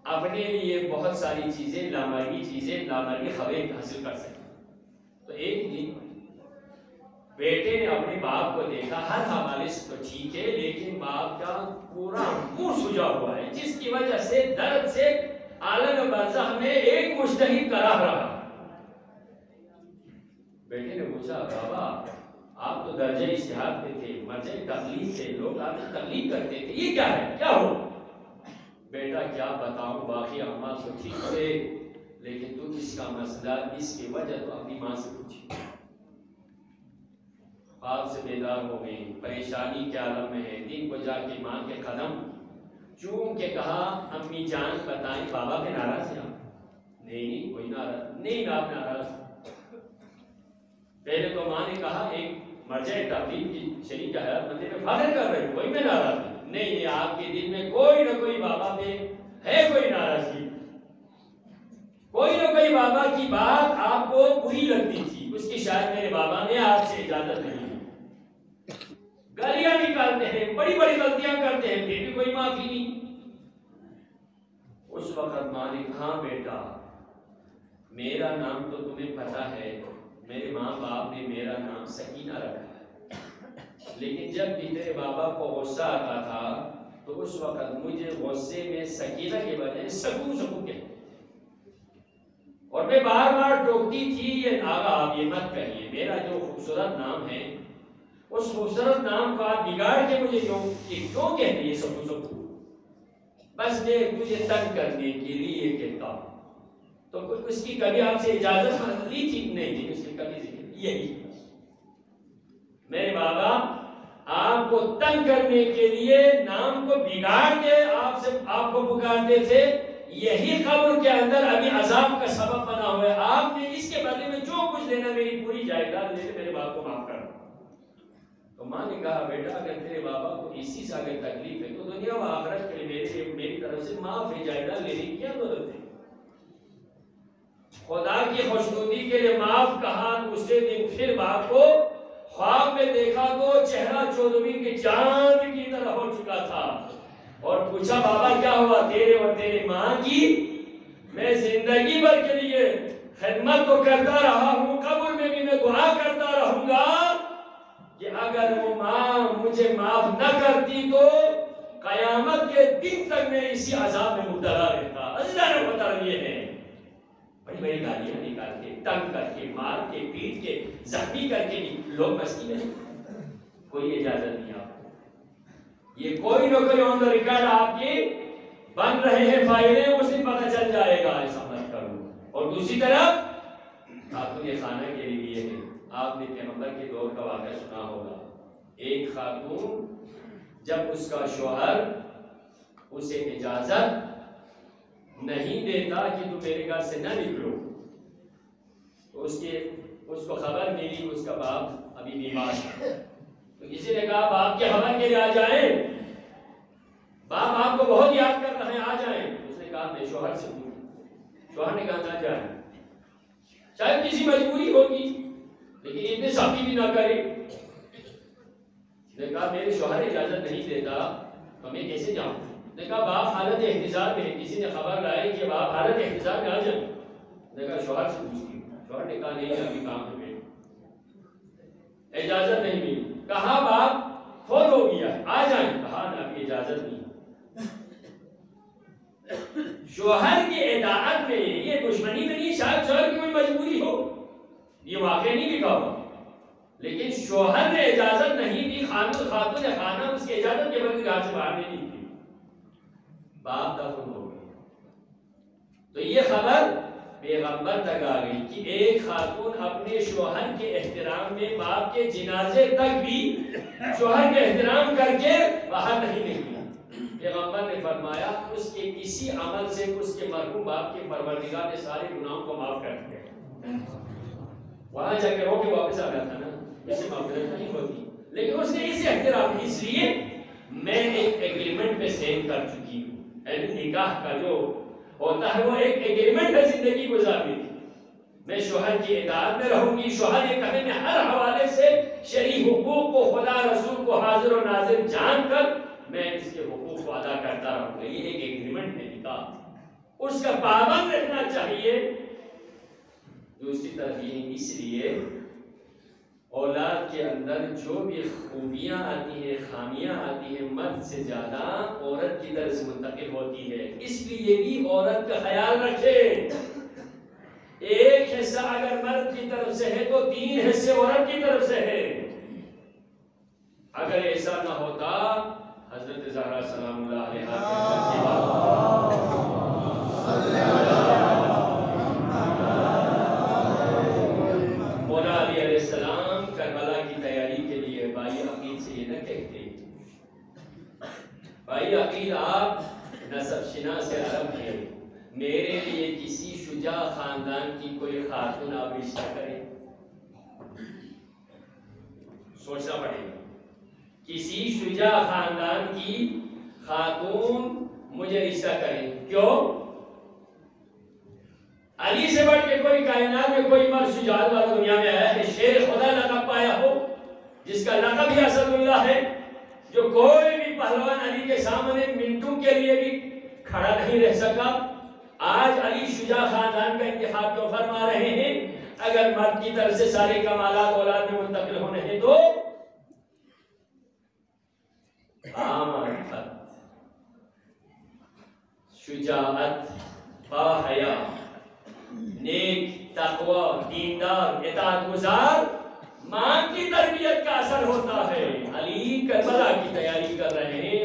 اپنے لیے بہت ساری چیزیں، لامرئی خبریں حاصل کر سکتے۔ تو ایک دن بیٹے نے اپنے باپ کو دیکھا، ہر حوالے سے تو ٹھیک ہے لیکن باپ کا پورا منہ سجا ہوا ہے، جس کی وجہ سے درد سے عالم برزخ میں ایک مجتہد کراہ رہا۔ بیٹے نے پوچھا بابا آپ تو درجہ اجتہاد پہ تھے، مرجع تقلید تھے، لوگ آپ کی تقلید کرتے تھے، یہ کیا ہے، کیا ہو؟ بیٹا کیا بتاؤں، باقی اعمال تو ٹھیک تھے لیکن تم اس کا مسئلہ، اس کی وجہ تو اپنی ماں سے پوچھی۔ خواب سے بیدار ہو گئی، پریشانی کے عالم میں ہے، دن کو جا کے ماں کے قدم چوم کے کہا امی جان بتائیں بابا پہ ناراض ہیں آپ؟ نہیں کوئی ناراض نہیں، آپ ناراض۔ پہلے تو ماں نے کہا ایک مرجع تقلید کی شریک حیات بندے میں فخر کر رہے کوئی میں ناراض نہیں، آپ کے دل میں کوئی نہ کوئی بابا پہ ہے کوئی ناراضگی، کوئی نہ کوئی بابا کی بات آپ کو بری لگتی تھی، اس کی شاید میرے بابا نے آپ سے اجازت نہیں لی، گالیاں نکالتے ہیں، بڑی بڑی غلطیاں کرتے ہیں، پھر بھی کوئی معافی نہیں۔ اس وقت ماں نے کہا بیٹا میرا نام تو تمہیں پتا ہے، میرے ماں باپ نے میرا نام سکینہ رکھا ہے، لیکن جب بھی تیرے بابا کو غصہ آتا تھا تو اس وقت مجھے غصے میں سکینہ کے بجائے سکون سکون کہتے، اور میں بار بار ٹوکتی تھی یہ آغا آپ یہ مت کہیے، میرا جو خوبصورت نام ہے اس خوبصورت نام کو آپ بگاڑ کے مجھے کیوں کہتے یہ سکون سکون، بس میں تجھے تنگ کرنے کے لیے یہ کہتا ہوں۔ تو اس کی کبھی آپ سے اجازت لی تھی؟ نہیں، اس کی کبھی یہی میرے بابا آپ کو تنگ کرنے کے لیے نام کو بگاڑ کے آپ کو پکارتے تھے، یہی قبر کے اندر ابھی عذاب کا سبب بنا ہوا ہے، آپ نے اس کے بدلے میں جو کچھ لینا میری پوری جائیداد لے کے میرے باپ کو معاف کر۔ تو ماں نے کہا بیٹا اگر تیرے بابا کو اسی سے اگر تکلیف ہے تو دنیا و آخرت کے لیے میری طرف سے معاف ہے، جائیداد لینے کی کیا ضرورت ہے؟ خدا کی خوشنودی کے لیے معاف کہا، دوسرے دن پھر باپ کو خواب میں دیکھا تو چہرہ چودھویں کے چاند کی طرح ہو چکا تھا، اور پوچھا بابا کیا ہوا؟ تیرے اور تیرے ماں کی میں زندگی بھر کے لیے خدمت تو کرتا رہا ہوں، قبر میں بھی میں دعا کرتا رہوں گا کہ اگر وہ ماں مجھے معاف نہ کرتی تو قیامت کے دن تک میں اسی عذاب میں مبتلا رہتا۔ اللہ نے بتا یہ ہے، بڑی بڑی گالیاں نکال کے، تنگ کر کے، مار کے، پیٹ کے، زخمی کر کے لوگ مستی میں کوئی اجازت نہیں آپ کو، یہ کوئی نہ کوئی آن دا ریکارڈ آپ کی بن رہے ہیں فائلیں، اس دن پتہ چل جائے گا، ایسا مت کرو۔ اور دوسری طرف خاتون خانہ کے لیے یہ ہے، آپ نے پیغمبر کے دور کا واقعہ سنا ہوگا، ایک خاتون جب اس کا شوہر اسے اجازت نہیں دیتا کہ تم میرے گھر سے نہ نکلو، تو اس کو خبر ملی اس کا باپ ابھی بیمار ہے، تو کسی نے کہا باپ کے خبر کے لیے آ جائیں، باپ آپ کو بہت یاد کر رہے ہیں، آ جائیں۔ اس نے کہا میں شوہر سے پوچھوں، شوہر نے کہا نہ جائیں، شاید کسی مجبوری ہوگی لیکن اتنے سختی بھی نہ کرے۔ نے کہا میرے شوہر اجازت نہیں دیتا تو میں کیسے جاؤں؟ نے کہا باپ حالت احتضار میں ہے، کسی نے خبر لائی کہ باپ حالت احتضار میں آ جائیں۔ نے کہا شوہر سے پوچھتی ہوں، شوہر نے کہا نہیں ابھی کام ہے، اجازت نہیں ملی۔ کہا باپ فوت ہو گیا آ جائیں، کہا نہ ابھی اجازت نہیں۔ شوہر کی اطاعت میں یہ دشمنی میں نہیں، شاید شوہر کی کوئی مجبوری ہو، یہ واقعہ نہیں لکھا ہوا، لیکن شوہر نے اجازت نہیں دی، خاتون خانہ اس کی اجازت کے بغیر گھر سے باہر نہیں نکلی، باپ دفن ہو گئے۔ تو یہ خبر پیغمبر تک آ گئی کہ ایک خاتون اپنے شوہر کے احترام میں باپ کے جنازے تک بھی شوہر کے احترام کر کے باہر نہیں نکلی۔ پیغمبر نے فرمایا اس کے کسی عمل سے اس کے مرحوم باپ کے پروردگار نے سارے گناہوں کو معاف کر دیا، وہاں جا کے رو کے واپس آ گیا تھا نا، اسے معافرت نہیں ہوتی، لیکن اس نے اسے احترام، اس لیے میں ایک ایگریمنٹ پہ سین کر چکی ہوں، نکاح کا جو ہوتا ہے وہ ایک ایگریمنٹ ہے زندگی گزارنے کی، میں شوہر کی اطاعت میں رہوں گی، شوہر یہ کہے میں ہر حوالے سے شرعی حقوق کو خدا رسول کو حاضر و ناظر جان کر میں اس کے حقوق کو ادا کرتا رہوں گا، یہ ایک ایگریمنٹ ہے نکاح، اس کا پابند رہنا چاہیے۔ دوسری طرف یہ اس لیے اولاد کے اندر جو بھی خوبیاں آتی ہیں، خامیاں آتی ہیں، مرد سے زیادہ عورت کی طرف سے منتقل ہوتی ہے، اس لیے بھی عورت کا خیال رکھے۔ ایک حصہ اگر مرد کی طرف سے ہے تو 3 حصے عورت کی طرف سے ہے. اگر ایسا نہ ہوتا حضرت زہرا سلام اللہ علیہا مولا علی علیہ السلام کربلا کی تیاری کے لیے بھائی عقیل سے یہ نہ کہتے بھائی عقیل آپ نسب شناس عرب ہیں، میرے لیے کسی شجاع خاندان کی کوئی خاتون آپ رشتہ کریں. سوچنا پڑے گا. کسی شجاع خاندان کی خاتون مجھے رشتہ کریں. کیوں؟ علی سے بڑھ کے کوئی کائنات میں کوئی مرد شجاعت والا دنیا میں آیا ہے شیر خدا لقب پایا ہو، جس کا لقب ہی اسد اللہ ہے، جو کوئی بھی پہلوان علی کے سامنے منٹوں کے لیے بھی کھڑا نہیں رہ سکا. آج علی شجاع خاندان کا انتخاب کیوں فرما رہے ہیں؟ اگر مرد کی طرف سے سارے کمالات اولاد میں منتقل ہونے ہیں تو معرفت، شجاعت، باحیا، نیک، تقوی، دیندار، اطاعت گزار ماں کی تربیت کا اثر ہوتا ہے. علی کربلا کی تیاری کر رہے ہیں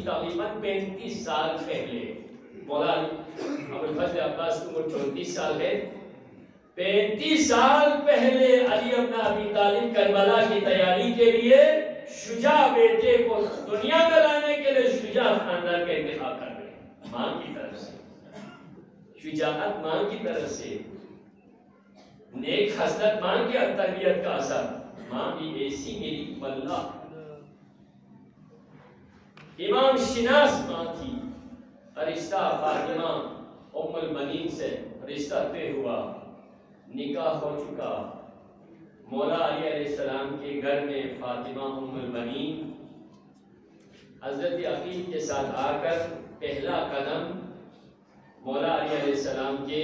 تقریباً 35 سال پہلے. مولا ابوالفضل عباس کی عمر 34 سال ہے. 35 سال پہلے علی ابن ابی طالب کربلا کی تیاری کے لیے شجاع بیٹے کو دنیا میں لانے کے لیے شجاع خاندان کا انتخاب کر رہے ہیں. ماں کی طرف سے شجاعت، ماں کی طرف سے نیک خصلت، ماں کی تربیت کا اثر. ماں بھی ایسی میری واللہ امام شناس ماں تھی. رشتہ فاطمہ ام البنین سے رشتہ طے ہوا، نکاح ہو چکا. مولا علی علیہ السلام کے گھر میں فاطمہ ام البنین حضرت عقیل کے ساتھ آ کر پہلا قدم مولا علی علیہ السلام کے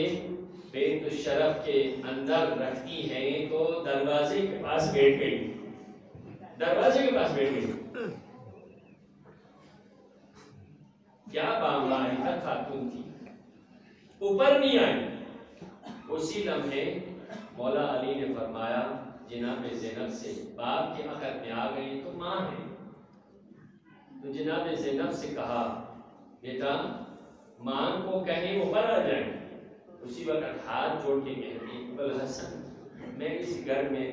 بیت الشرف کے اندر رکھتی ہیں تو دروازے کے پاس بیٹھ گئی. دروازے کے پاس بیٹھ گئی. کیا بامعرفت خاتون تھی، اوپر نہیں آئی. اسی لمحے مولا علی نے فرمایا جناب زینب سے، باپ کے عقد میں آ گئی تو ماں ہے. تو جناب زینب سے کہا بیٹا ماں کو کہیں اوپر آ جائیں. اسی وقت ہاتھ جوڑ کے کہتی ابوالحسن میں اس گھر میں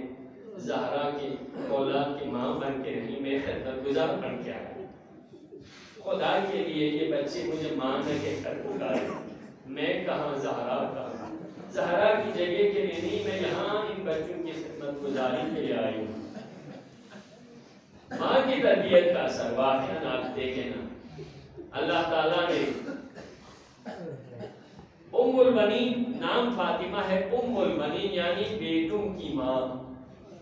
زہرا کی اولاد کی ماں بن کے نہیں، میں خدمت گزار بن کے آیا. خدا کے لیے یہ بچے مجھے ماں نہ کہہ کر پکارے. میں کہاں زہرا کا، زہرا کی جگہ کے لیے نہیں، میں یہاں ان بچوں کی خدمت گزاری کے لیے آئی ہوں. ماں کی تربیت کا اثر واقعاً آپ دیکھیں نا. اللہ تعالیٰ نے ام البنین، نام فاطمہ ہے، ام البنین یعنی بیٹوں کی ماں.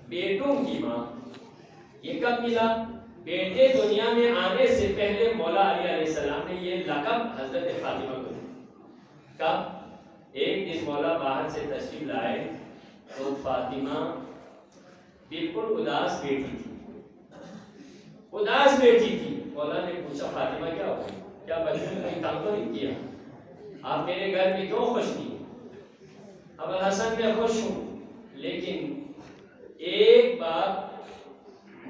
بیٹوں کی ماں یہ کب ملا؟ بیٹے دنیا میں آنے سے پہلے مولا علی علیہ السلام نے یہ لقب حضرت فاطمہ کو دیا. کب؟ ایک دن مولا باہر سے تشریف لائے تو فاطمہ بالکل اداس بیٹی تھی. اداس بیٹی تھی. مولا نے پوچھا فاطمہ کیا ہوا، کیا بچوں نے کہیں تنگ تو نہیں کیا، آپ میرے گھر میں کیوں خوش نہیں؟ ابوالحسن میں خوش ہوں، لیکن ایک بات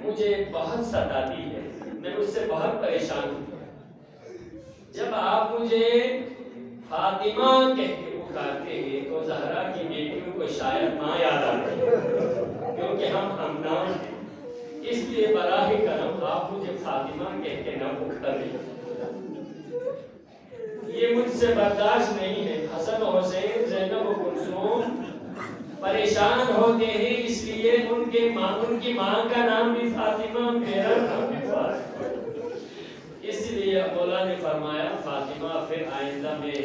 مجھے بہت ستاتی ہے، میں اس سے بہت پریشان ہوں. جب آپ مجھے فاطمہ کہہ کے پکارتے ہیں تو زہرا کی بیٹیوں کو شاید ماں یاد آتی ہے، کیونکہ ہم خاندان ہیں. اس لیے براہ کرم آپ مجھے فاطمہ کہہ کے نہ پکاریں. یہ مجھ سے برداشت نہیں ہے. حسن و حسین، زینب و کلثوم پریشان ہوتے ہیں، اس لیے ان کی ماں کا نام بھی فاطمہ، میرا نام بھی فاطمہ. اس لیے مولا نے فرمایا فاطمہ پھر آئندہ میں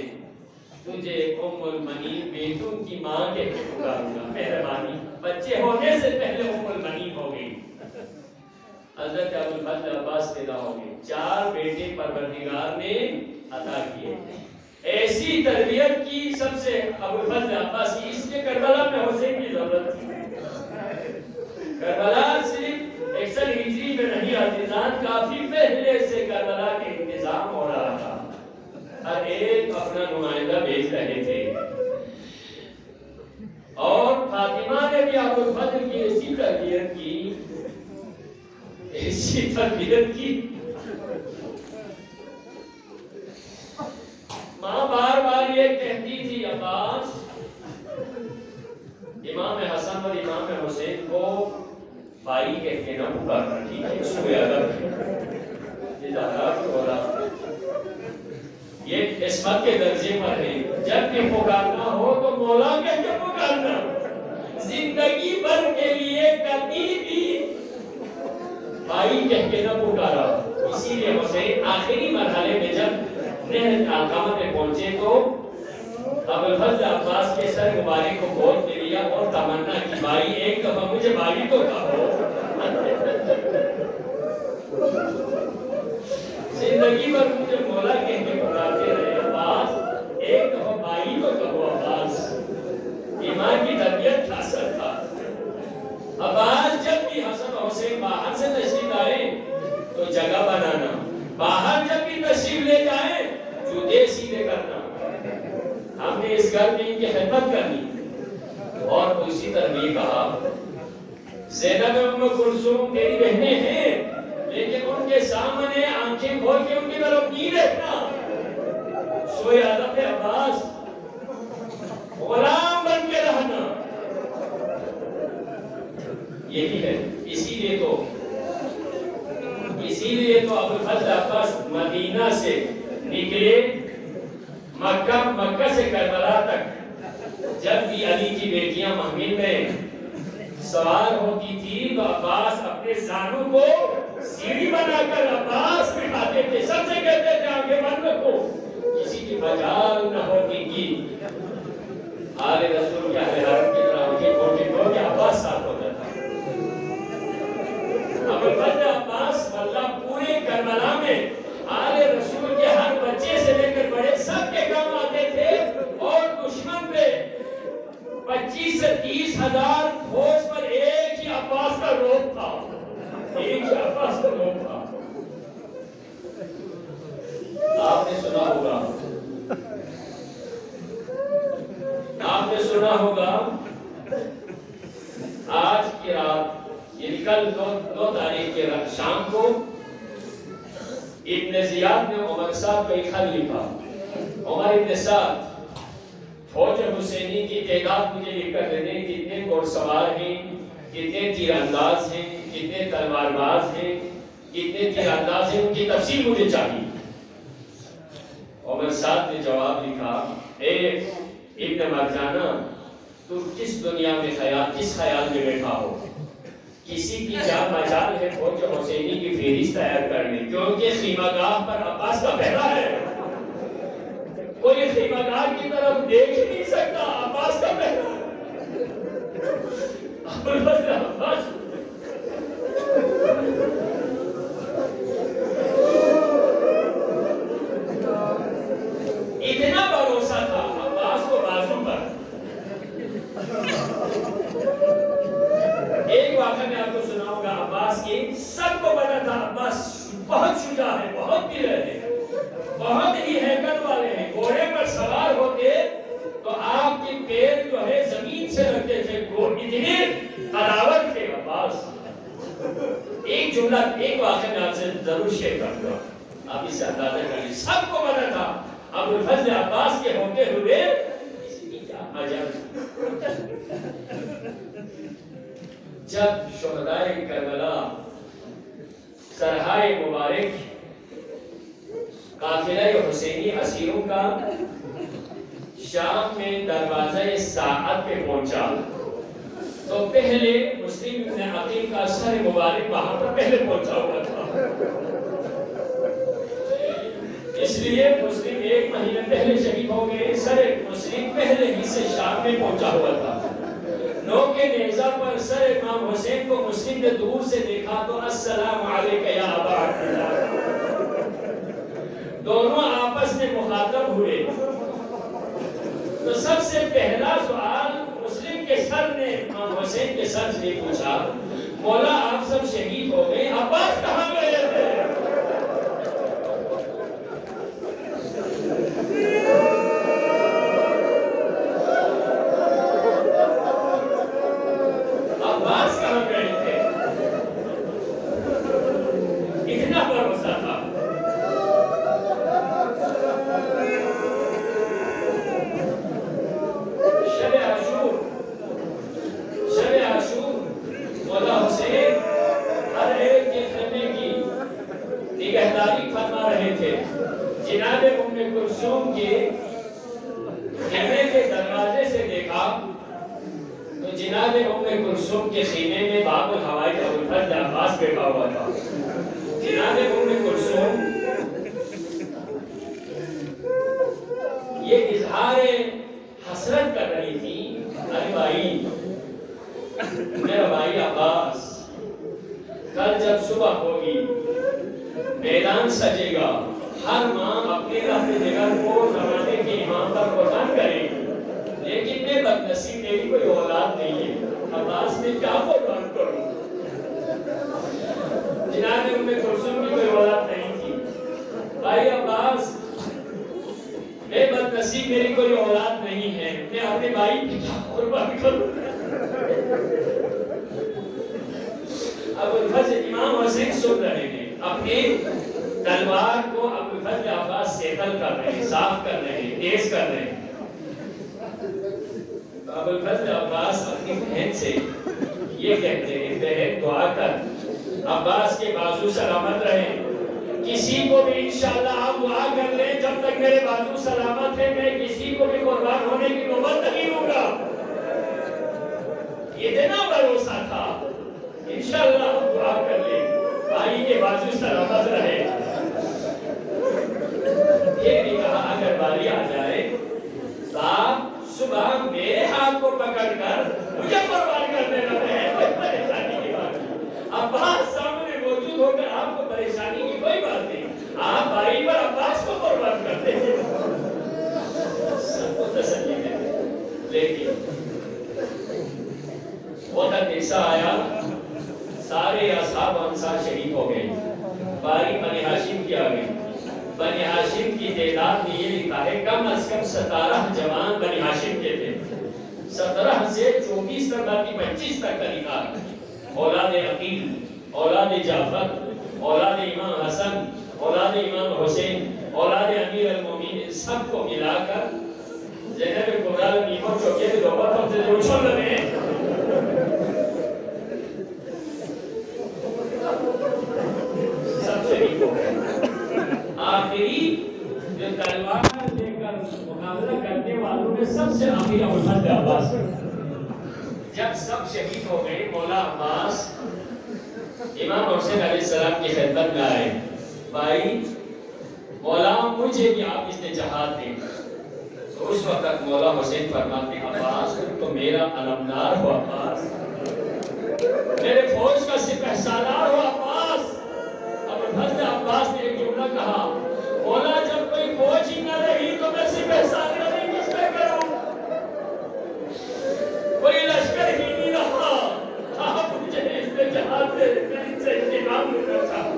تجھے ام البنین بیٹوں کی ماں کے پکاروں گا. مہربانی. بچے ہونے سے پہلے ام البنین ہو گئی. حضرت ابوالفضل عباس پیدا ہو گئے. 4 بیٹے پروردگار نے عطا کیے. ایسی تربیت کی سب سے ابوالفضل عباس کی، اس لیے کربلا میں حسین کی ضرورت تھی. کربلا صرف 61 ہجری میں نہیں آتی، کافی پہلے سے کربلا کے انتظام ہو رہا تھا. ہر ایک اپنا نمائندہ بھیج رہے تھے بھی ابو الفضل کی ایسی تربیت کی ماں بار بار یہ کہتی تھی عباس امام حسن اور امام حسین کو بھائی کہہ کے نہ پکارنا، ٹھیک ہے؟ اس کو یاد رکھیں، یہ عصمت کے درجے پر ہے، جب بھی پکارنا ہو تو مولا کہہ کے پکارنا، زندگی بھر کے لیے کبھی بھی بھائی کہہ کے نہ پکارا۔ اسی لیے حسین آخری مرحلے میں جب نہر علقمہ میں پہنچے تو ابو الفضل عباس کے سر مبارک کو گود میں لیا اور تمنا کی بھائی ایک دفعہ مجھے بھائی تو کہو۔ زندگی بھر مجھے مولا کہہ کے پکارتے رہے، عباس ایک دفعہ بھائی تو کہو۔ عباس ایمان کی تربیت کا اثر تھا۔ عباس جب بھی حسن و حسین باہر سے تشریف لائے تو جگہ بنانا، باہر جب بھی تشریف لے جائیں جوتے سیدھے کرنا، ہم نے اس گھر میں ان کی خدمت کرنی۔ اور اسی طرح یہ کہا زینب ام کلثوم تیری بہنیں ہیں لیکن ان کے سامنے آنکھیں کھول کے ان کی طرف نہیں دیکھنا، سوئے ادب ہے عباس، غلام بن کے رہنا، یہی ہے۔ اسی لیے تو ابو الفضل عباس مدینہ سے نکلے مکہ سے کربلا تک، جب بھی علی کی بیٹیاں محمل میں سوار ہوتی تھی تو عباس اپنے زانوں کو سیڑھی بنا کر عباس بٹھاتے تھے، سب سے کہتے تھے آگے بند رکھو، کسی کی مجال نہ ہوتی کی آل رسول کے اہل حرم کی طرح ان کے کوٹے کے عباس ساتھ ہوتا تھا۔ ابو الفضل عباس واللہ پورے کربلا میں آل رسول کے ہر بچے سے لے کر بڑے سب کے کام آتے تھے، اور دشمن پہ 25 سے 30 ہزار فوج پر ایک ہی عباس کا روپ تھا، ایک ہی عباس کا روپ تھا۔ آپ نے سنا ہوگا آج کی رات یعنی کل 2 تاریخ کے شام کو ابن زیاد نے عمر صاحب کو ایک خط لکھا، عمر ابن سعد فوج حسینی کی تعداد مجھے لکھ کر دینے، کتنے گھوڑ سوار ہیں، کتنے تیر انداز ہیں، کتنے تلوار باز ہیں، کتنے تیر انداز ہیں، ان کی تفصیل مجھے چاہیے۔ عمر سعد نے جواب لکھا، اے ابن مرجانہ تو کس دنیا میں کس خیال میں بیٹھا ہو، کسی کی کیا مجال ہے فوج حسینی کی فہرست تیار کرنے، کیونکہ خیمہ گاہ پر عباس کا پہرا ہے، کوئی خیمہ گاہ کی طرف دیکھ نہیں سکتا، عباس کا پہرا ہے۔ عباس اتنا بھروسہ تھا عباس کو بازو پر۔ ایک واقعہ میں آپ کو سناؤں گا عباس کی، سب کو پتا تھا عباس بہت شجاع ہے، بہت دل ہے، بہت ہی ہیکل والے ہیں، گھوڑے پر سوار ہوتے تو آپ کے پیر جو ہے زمین سے رکھتے تھے، اتنے عداوت تھے عباس۔ ایک جملہ ایک واقعہ میں آپ سے ضرور شیئر کرتا ہوں، آپ اس سے اندازہ کریے، سب کو پتا تھا ابو الفضل عباس کے ہوتے ہوئے کسی کی کیا مجال۔ جب شہدائے کربلا سرحائے مبارک قافلہ حسینی اسیروں کا شام میں دروازہ ساعت پہ پہنچا تو پہلے مسلم ابن عقیل کا سر مبارک وہاں پر پہلے پہنچا ہوا تھا، اس لیے مسلم 1 مہینے پہلے شہید ہو گئے، سر مسلم پہلے ہی سے شام میں پہنچا ہوا تھا۔ نوکے نیزہ پر سر امام حسین کو مسلم نے دور سے دیکھا تو السلام علیکہ یا ابا عبداللہ، دونوں آپس میں مخاطب ہوئے تو سب سے پہلا سوال مسلم کے سر نے امام حسین کے سر سے پوچھا، مولا آپ سب شہید ہو گئے، عباس کہاں گئے تھے؟ شب عاشور مولا حسین ہر ایک کے خیمے کی نگہداری فرما رہے تھے. جناب ام کلثوم کے خیمے کے دروازے سے دیکھا تو جناب ام کلثوم کے خیمے میں باب الحوائج ابوالفضل عباس بیٹھا ہوا تھا. جناب ام کلثوم یہ اظہار حسرت کر رہی تھی. ارے بھائی، میرا بھائی عباس، کل جب صبح ہوگی میدان سجے گا، ہر ماں اپنے اپنے جگہ کو زمانے کے امام پر قربان کرے گی، لیکن میں بدنصیب، میری کوئی اولاد نہیں ہے. عباس میں کیا قربان کروں؟ جناب ام کلثوم کی کوئی اولاد نہیں تھی. بھائی عباس، میں بدنصیب، میری کوئی اولاد نہیں ہے، میں اپنے بھائی کی کیا قربان کروں؟ ابوالفضل امام حسین سن رہے ہیں، اپنے تلوار کو ابوالفضل عباس سیتل کر رہے ہیں، صاف کر رہے ہیں، تیز کر رہے ہیں. ابوالفضل عباس اپنی بہن سے یہ کہتے ہیں، بہن دعا کر عباس کے بازو سلامت رہیں. کسی کو بھی انشاءاللہ آپ دعا کر لیں، جب تک میرے بازو سلامت ہے میں کسی کو بھی قربان ہونے کی نوبت نہیں لوں گا. اتنا بھروسہ تھا. انشاءاللہ آپ دعا کر لیں بھائی کے بازو سلامت رہے. یہ بھی کہا اگر باری آ جائے باپ صبح میرے ہاتھ کو پکڑ کر مجھے قربان کر دینا ہے، کوئی پریشانی کی بات نہیں. عباس سامنے موجود ہو کر آپ کو پریشانی کی کوئی بات نہیں، آپ بھائی پر عباس کو قربان کر دیں. سب کو تسلی دیتے. لیکن وقت ایسا آیا سارے اصحاب انصار شہید ہو گئے. باری بنی ہاشم کی آ گئی. بنی ہاشم کی تعداد میں یہ لکھا ہے کم از کم 17 جوان بنی ہاشم کے تھے. 17 سے 24 تک باقی 25 تک کا لکھا. اولاد عقیل، اولاد جعفر، اولاد امام حسن، اولاد امام حسین، اولاد امیر المومنین، سب کو ملا کر زینب کبریٰ نیمو چوکے کے دوبار ہم سے جو چھوڑ رہے ہیں. سب شہید ہو گئے. آخری جو تلوار لے کر مقابلہ کرنے والوں میں سب سے آخری ابوالفضل عباس. جب سب شہید ہو گئے مولا عباس امام حسین علیہ السلام کی خدمت میں آئے. بھائی مولا مجھے بھی آپ اس نے جہاد دیں. تو اس وقت مولا حسین فرماتے ہیں عباس تم تو میرا علمدار ہو، عباس میرے فوج کا سپہ سالار ہو. عباس ابوالفضل عباس نے ایک جملہ کہا، مولا جب کوئی فوج ہی نہ رہی تو میں سپہ سالاری کس میں کروں؟ کوئی لشکر ہی نہیں رہا، آپ مجھے اس میں جہاد دے، میں ان سے انتقام لینا چاہتا.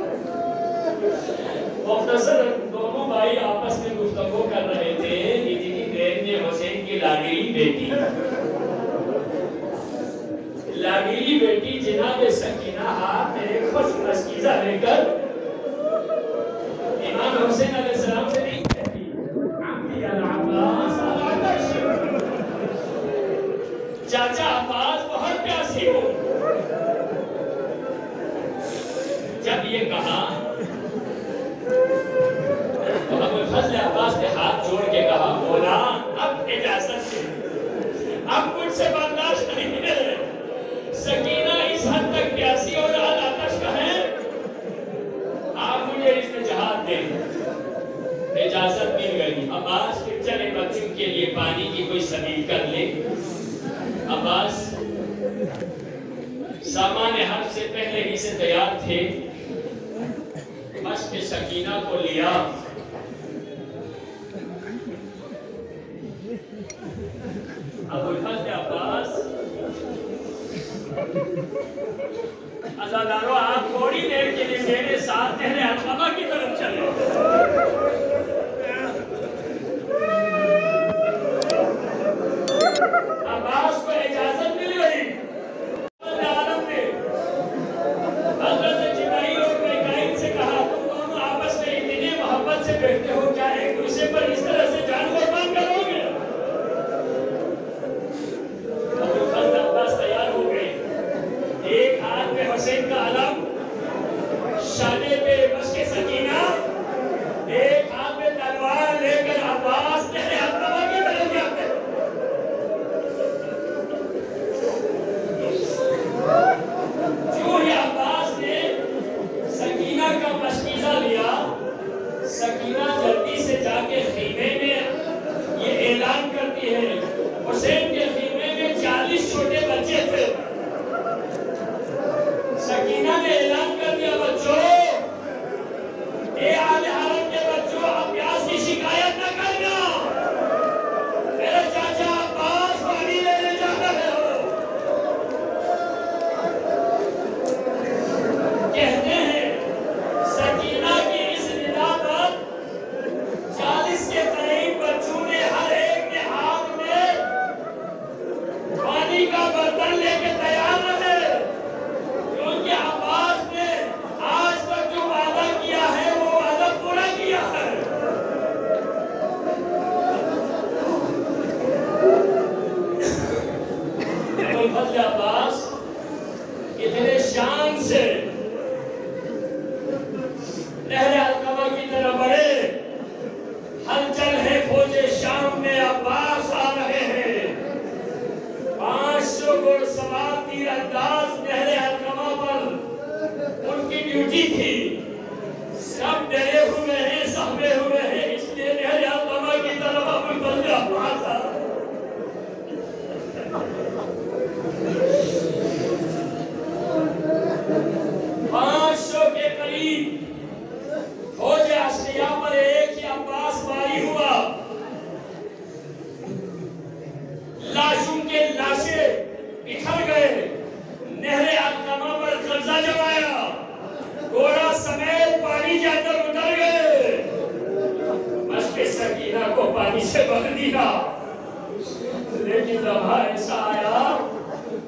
مختصر دونوں بھائی آپس میں گفتگو کر رہے تھے. اتنی دیر میں حسین کی لاڈلی بیٹی جناب سکینہ ہاتھ میں ایک خوش مسکیزہ لے کر امام حسین علیہ السلام سے نہیں کہتی عمی العباس العطش، چاچا عباس بہت پیاسی ہو. جب یہ کہا تو ابوالفضل عباس نے ہاتھ جوڑ کے کہا مولا اب اجازت سے، اب مجھ سے برداشت نہیں ہے. سکینہ اس حد تک پیاسی اور آتش کا ہے، آپ مجھے اس میں جہاد دیں. اجازت مل گئی. عباس پھر چلے بچوں کے لیے پانی کی کوئی سبیل کر لے. عباس سامان حرب سے پہلے ہی سے تیار تھے. مشق سکینہ کو لیا. ابوالفضل عباس عزادارو آپ تھوڑی دیر کے لیے میرے ساتھ اہل علقمہ کی طرف چلے. عباس کو اجازت مل گئی. عالم نے حضرت جبرائیل اور میکائیل سے کہا تم دونوں آپس میں اتنی محبت سے بیٹھتے ہو، کیا ایک دوسرے پر اس طرح سے جان قربان کرو گے؟ لے کے تیار رہے، کیونکہ عباس نے آج تک جو وعدہ کیا ہے وہ وعدہ پورا کیا ہے۔ ابوالفضل عباس اتنے شان سے نہر علقمہ کی طرف بڑھے، ہلچل ہے فوج شام میں، عباس آ رہے ہیں، 500 گھڑ سوار تیر انداز نہر علقمہ پر ان کی ڈیوٹی تھی، سب ڈرے ہوئے ہیں، سہمے ہوئے ہیں، اس لیے نہر علقمہ کی طرف ابوالفضل عباس آ رہے ہیں۔ 500 کے قریب فوج اشریا پر ایک ہی عباس باری ہوا، لاشوں کے لاشیں بکھر گئے، نہر علقمہ پر قبضہ جمایا، گھوڑا سمیت پانی کے اندر اتر گئے، مشق سکینہ کو پانی سے بھر دیا۔ لیکن لمحہ ایسا آیا،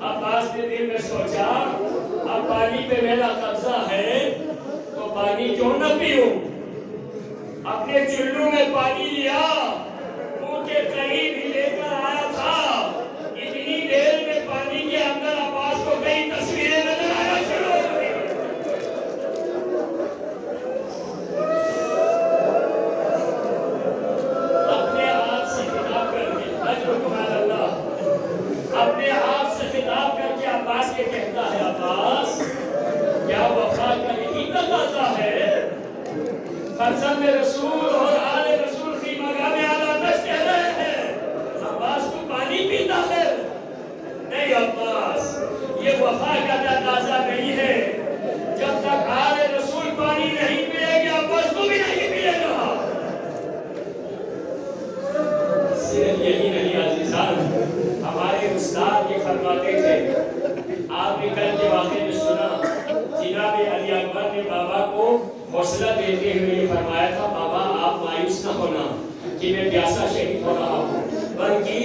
عباس نے دل میں سوچا اب پانی پہ میرا قبضہ ہے تو پانی کیوں نہ پیوں، اپنے چلو میں پانی لیا، منہ کے قریب ہی لے کر آیا تھا، اتنی دیر میں پانی کے اندر عباس کو کئی تصویریں نظر آیا شروع ہو گئی۔ اپنے آپ سے خطاب کر کے اجرکم اللہ، اپنے آپ سے خطاب کر کے عباس یہ کہتا ہے، عباس کیا وفا کا یہی تقاضا ہے؟ فرزند رسول اور آل رسول خیمہ گاہ میں آتش کہہ رہے ہیں، عباس تو پانی پیتا ہے؟ نہیں عباس، یہ وفا کا تقاضا نہیں ہے، جب تک آل رسول پانی نہیں پیے گا عباس تو بھی نہیں پیے گا۔ صرف یہی نہیں عزیزان، ہمارے استاد یہ فرماتے تھے، آپ نے کل کے واقعے میں سنا، جناب علی اکبر نے بابا کو حوصلہ دیتے ہوئے یہ فرمایا تھا، بابا آپ مایوس نہ ہونا کہ میں پیاسا شہید ہو رہا ہوں، بلکہ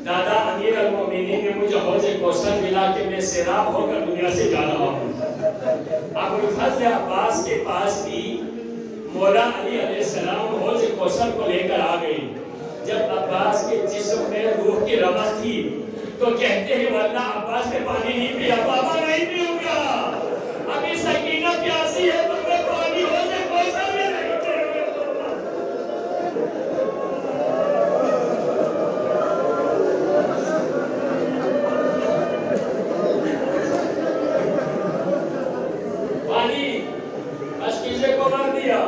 دادا امیر المومنین نے مجھے حوض کوثر ملا کہ میں سیراب ہو کر دنیا سے جا رہا ہوں۔ ابوالفضل عباس کے پاس بھی مولا علی علیہ السلام حوض کوثر کو لے کر آ گئی، جب عباس کے جسم میں روح کی رمق تھی تو کہتے ہیں واللہ عباس نے پانی نہیں پیا، بابا نہیں پیوں گا، ابھی سکینہ پیاسی ہے تو میں پانی حوض کوثر میں نہیں پیوں گا۔ پانی اشکیزے کو مار دیا،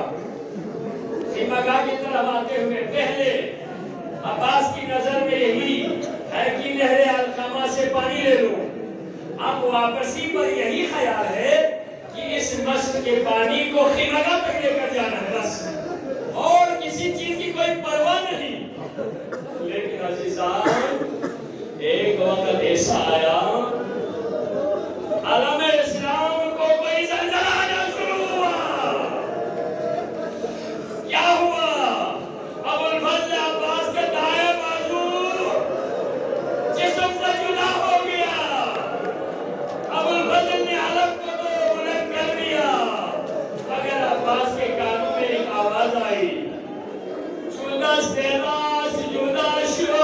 خیمہ گاہ کی طرف آتے ہوئے پہلے عباس کی نظر میں یہی ہے کہ نہر علقمہ سے پانی لے لوں، اب واپسی پر یہی خیال ہے کہ اس مشق کے پانی کو خیمہ گاہ تک لے کر جانا ہے بس، اور کسی چیز کی کوئی پرواہ نہیں۔ لیکن عزیزان ایک وقت ایسا آیا، عالم اسلام کو کوئی زلزلہ آنا شروع ہوا۔ کیا ہوا؟ ابوالفضل عباس کے دائیں بازو جسم سے جدا ہو گیا، ابوالفضل نے علم کو تو بلند کر دیا، مگر عباس کے کانوں میں ایک آواز آئی، جودس دینا جدا شو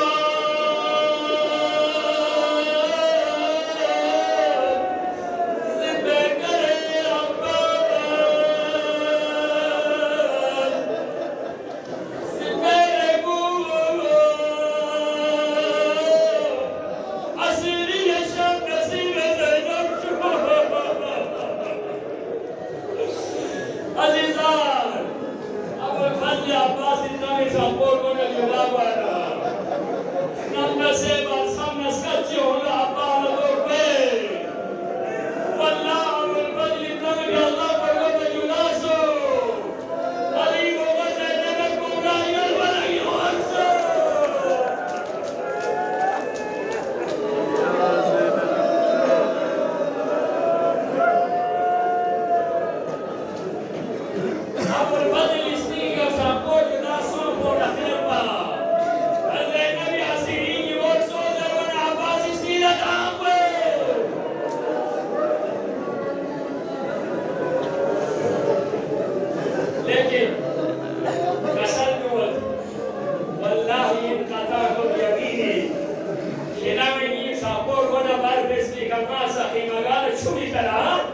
Kamasa Himagala Chumikara,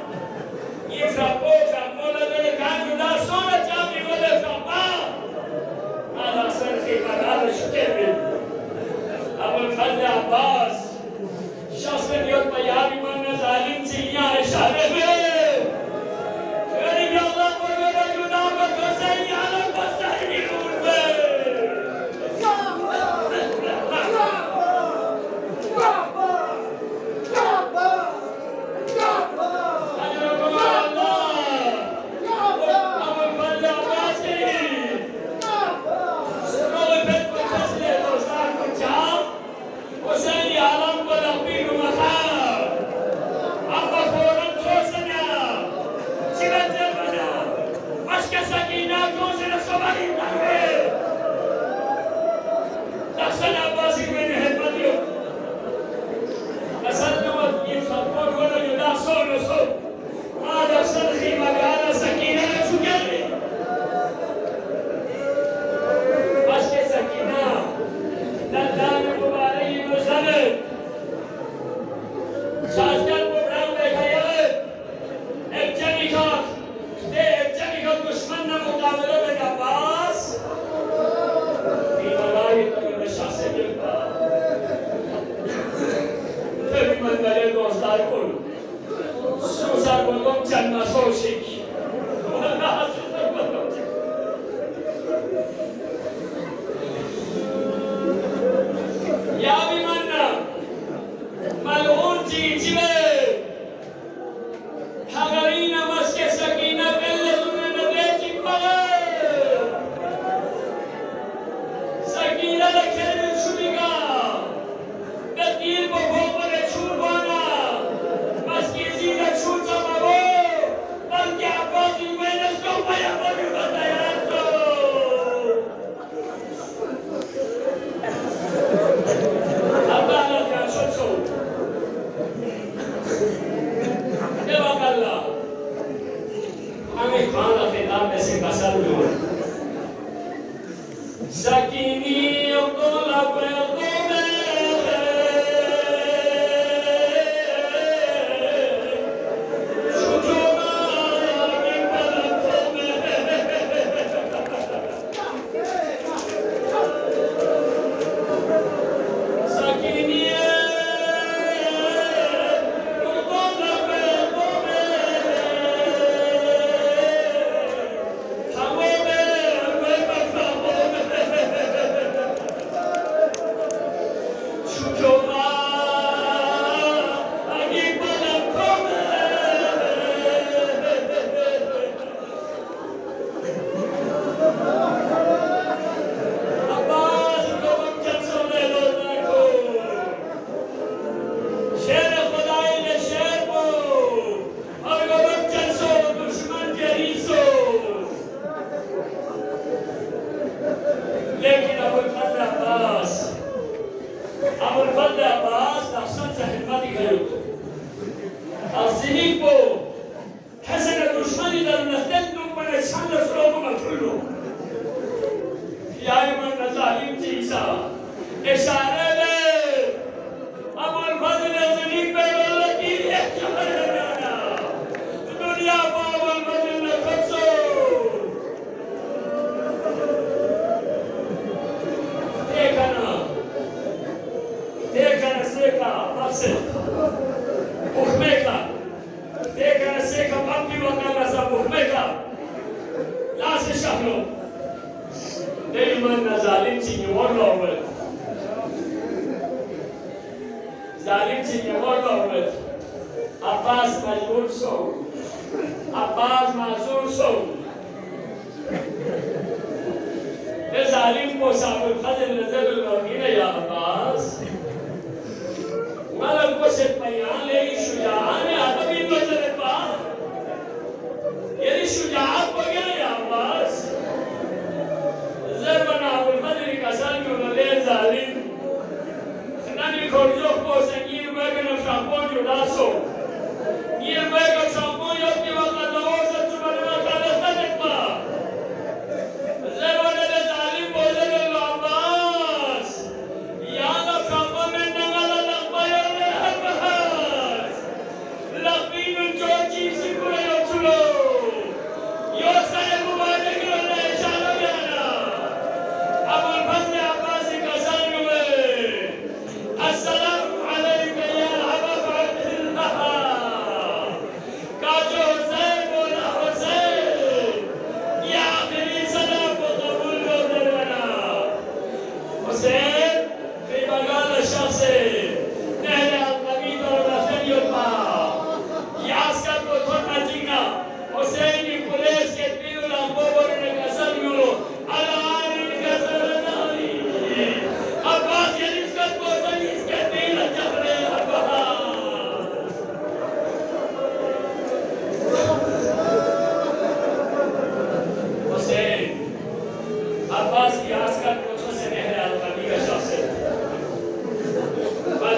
Yifrapo, Kamola, Kanduda, Sona Chami, Mother Kapa, Mother Serhi Magala Shukevin, Abul Fadda Abbas, Shastan Yot Mayami Mana Zalim Chiya Sharebe, Very Allah Murmura Junaba Kosai Alam Pasai Urbe.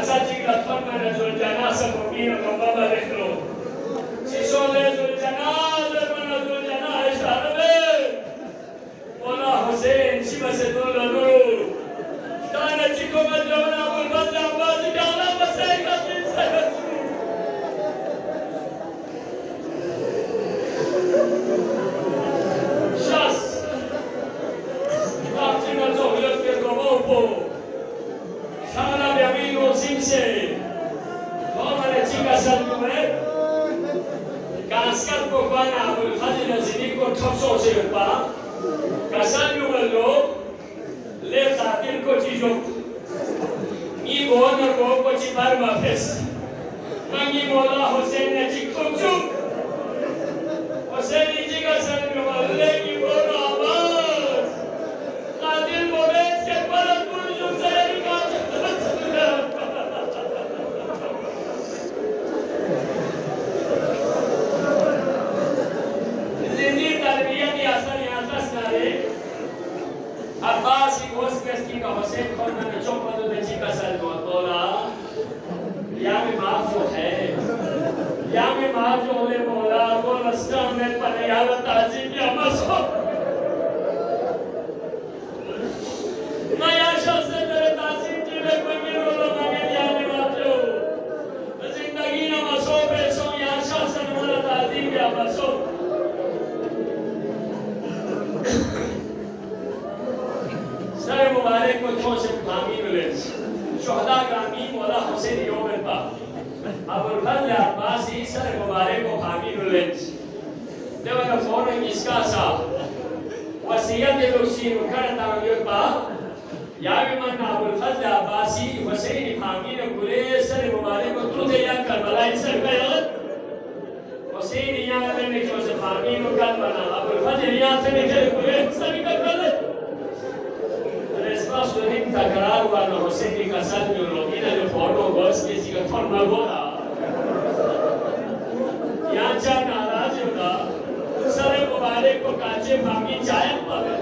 Kasaji Latman Manazul Janasa Mumina Mambaba Reklo. Sisole Zul Janasa Manazul Janasa Arabe. Mola Hussein Shiva Sedul Nur. Tana Chico Majavana Mulbanda Abazi Dala Basai Katin Sagat. Shas. Martina Zohlet ke Gomopo. Shana Biamino Simse. Omane Chica Saltume. Kaskat Bokwana Abul Fazil Azimiko Topso Sepa. Kasan Yumallo. Le Khatir ko Chijok. Ni Bona ko Chibar Mafes. Mangi Mola Hussein ne Chikopchu. Hussein Chica Saltume Le Ki Bona Abbas. Khatir Mohamed ke Baratpur Jumsari ka Abbas was guesting of Hussein Khan and Chopper the Chica Salmotola. Yami Majo hai. Yami Majo le Mola, Golastan and Panayala Tajim Yamaso. Mayasha said that Tajim Jimmy Yami Majo. The Zindagina Maso, Beso Yasha Sanala Tajim Yamaso. سر مبارک کو چھو سے تعمیر lens شہداء گرامی مولا حسین یوم Alba ابو الفضل عباسی سر مبارک کو تعمیر لینس دیوانا فورن اس کا سا وسیعت دوسی مکرتا یوبا یاوی من ابو الفضل عباسی حسین تعمیر کلے سر مبارک کو ترتے یا کربلائی سر بیغت حسین یہاں میں چھو سے تعمیر کربلا ابو الفضل یہاں سے نکلے clay sir Karbala Espaço de Itacaragua, no José de Casal, de Romina, de Porto, Bosque, de Tornagora. Yancha Narajuna, Sare Mubarak ko Kache Bhami Chayam Pavel.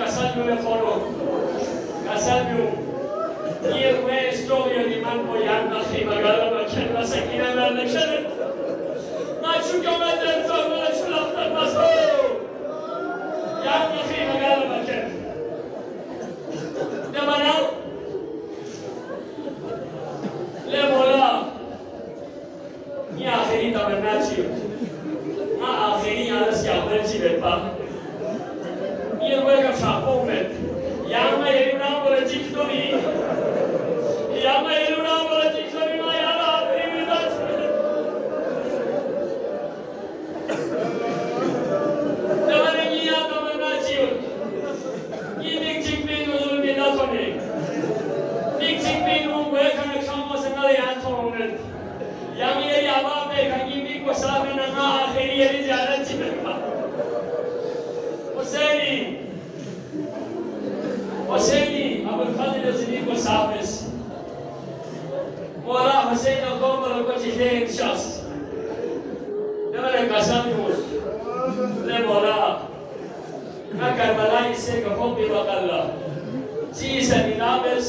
Casallo le foro, Casallo, io questo io di manco Yanna che magari non c'è la secchina nella scena, ma ci come del giorno la sulla passo, Yanna che magari non c'è. Demana, le vola, mia ferita mannaggia, ma a finire la schiava ci del pa. Io voglio sapere, Yama e una bola cittadini, Yama e una bola cittadini, ma Yama primi da Dove ne ha dove nacio? Io dico che non sono mi dato ne. Dico che non vuoi che ne siamo se non le hanno. Yama e Yama per che mi dico sabe na che ieri già non ci va. Husseini, Abu al-Fadl al-Zini ko sabes. Mola Hussein al-Qomar ko jiheen shas. Demare kasam yus. Le Mola. Na Karbala isse ka hobbi wa qalla. Chisa ninabes.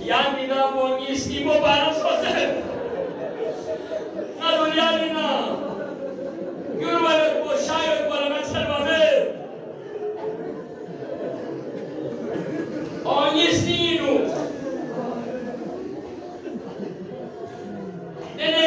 Yan ninabo iski mo baras hote. Na dunya lina. Gurwale ko shayad wala matsal wabe. Ogni stino nene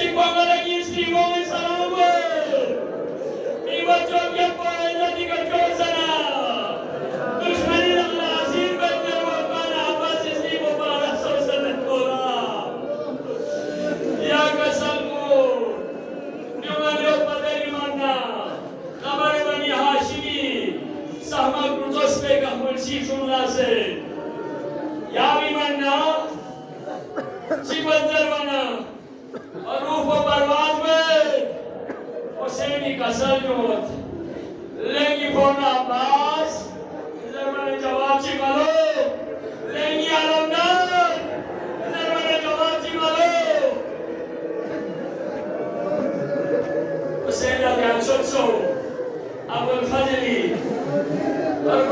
Chico agora aqui estimou essa água. نوت لنگی پھونا عباس زرمن جواب چی ملو لنگی علمدار زرمن جواب چی ملو حسین علی چوچو ابو الفضلی اور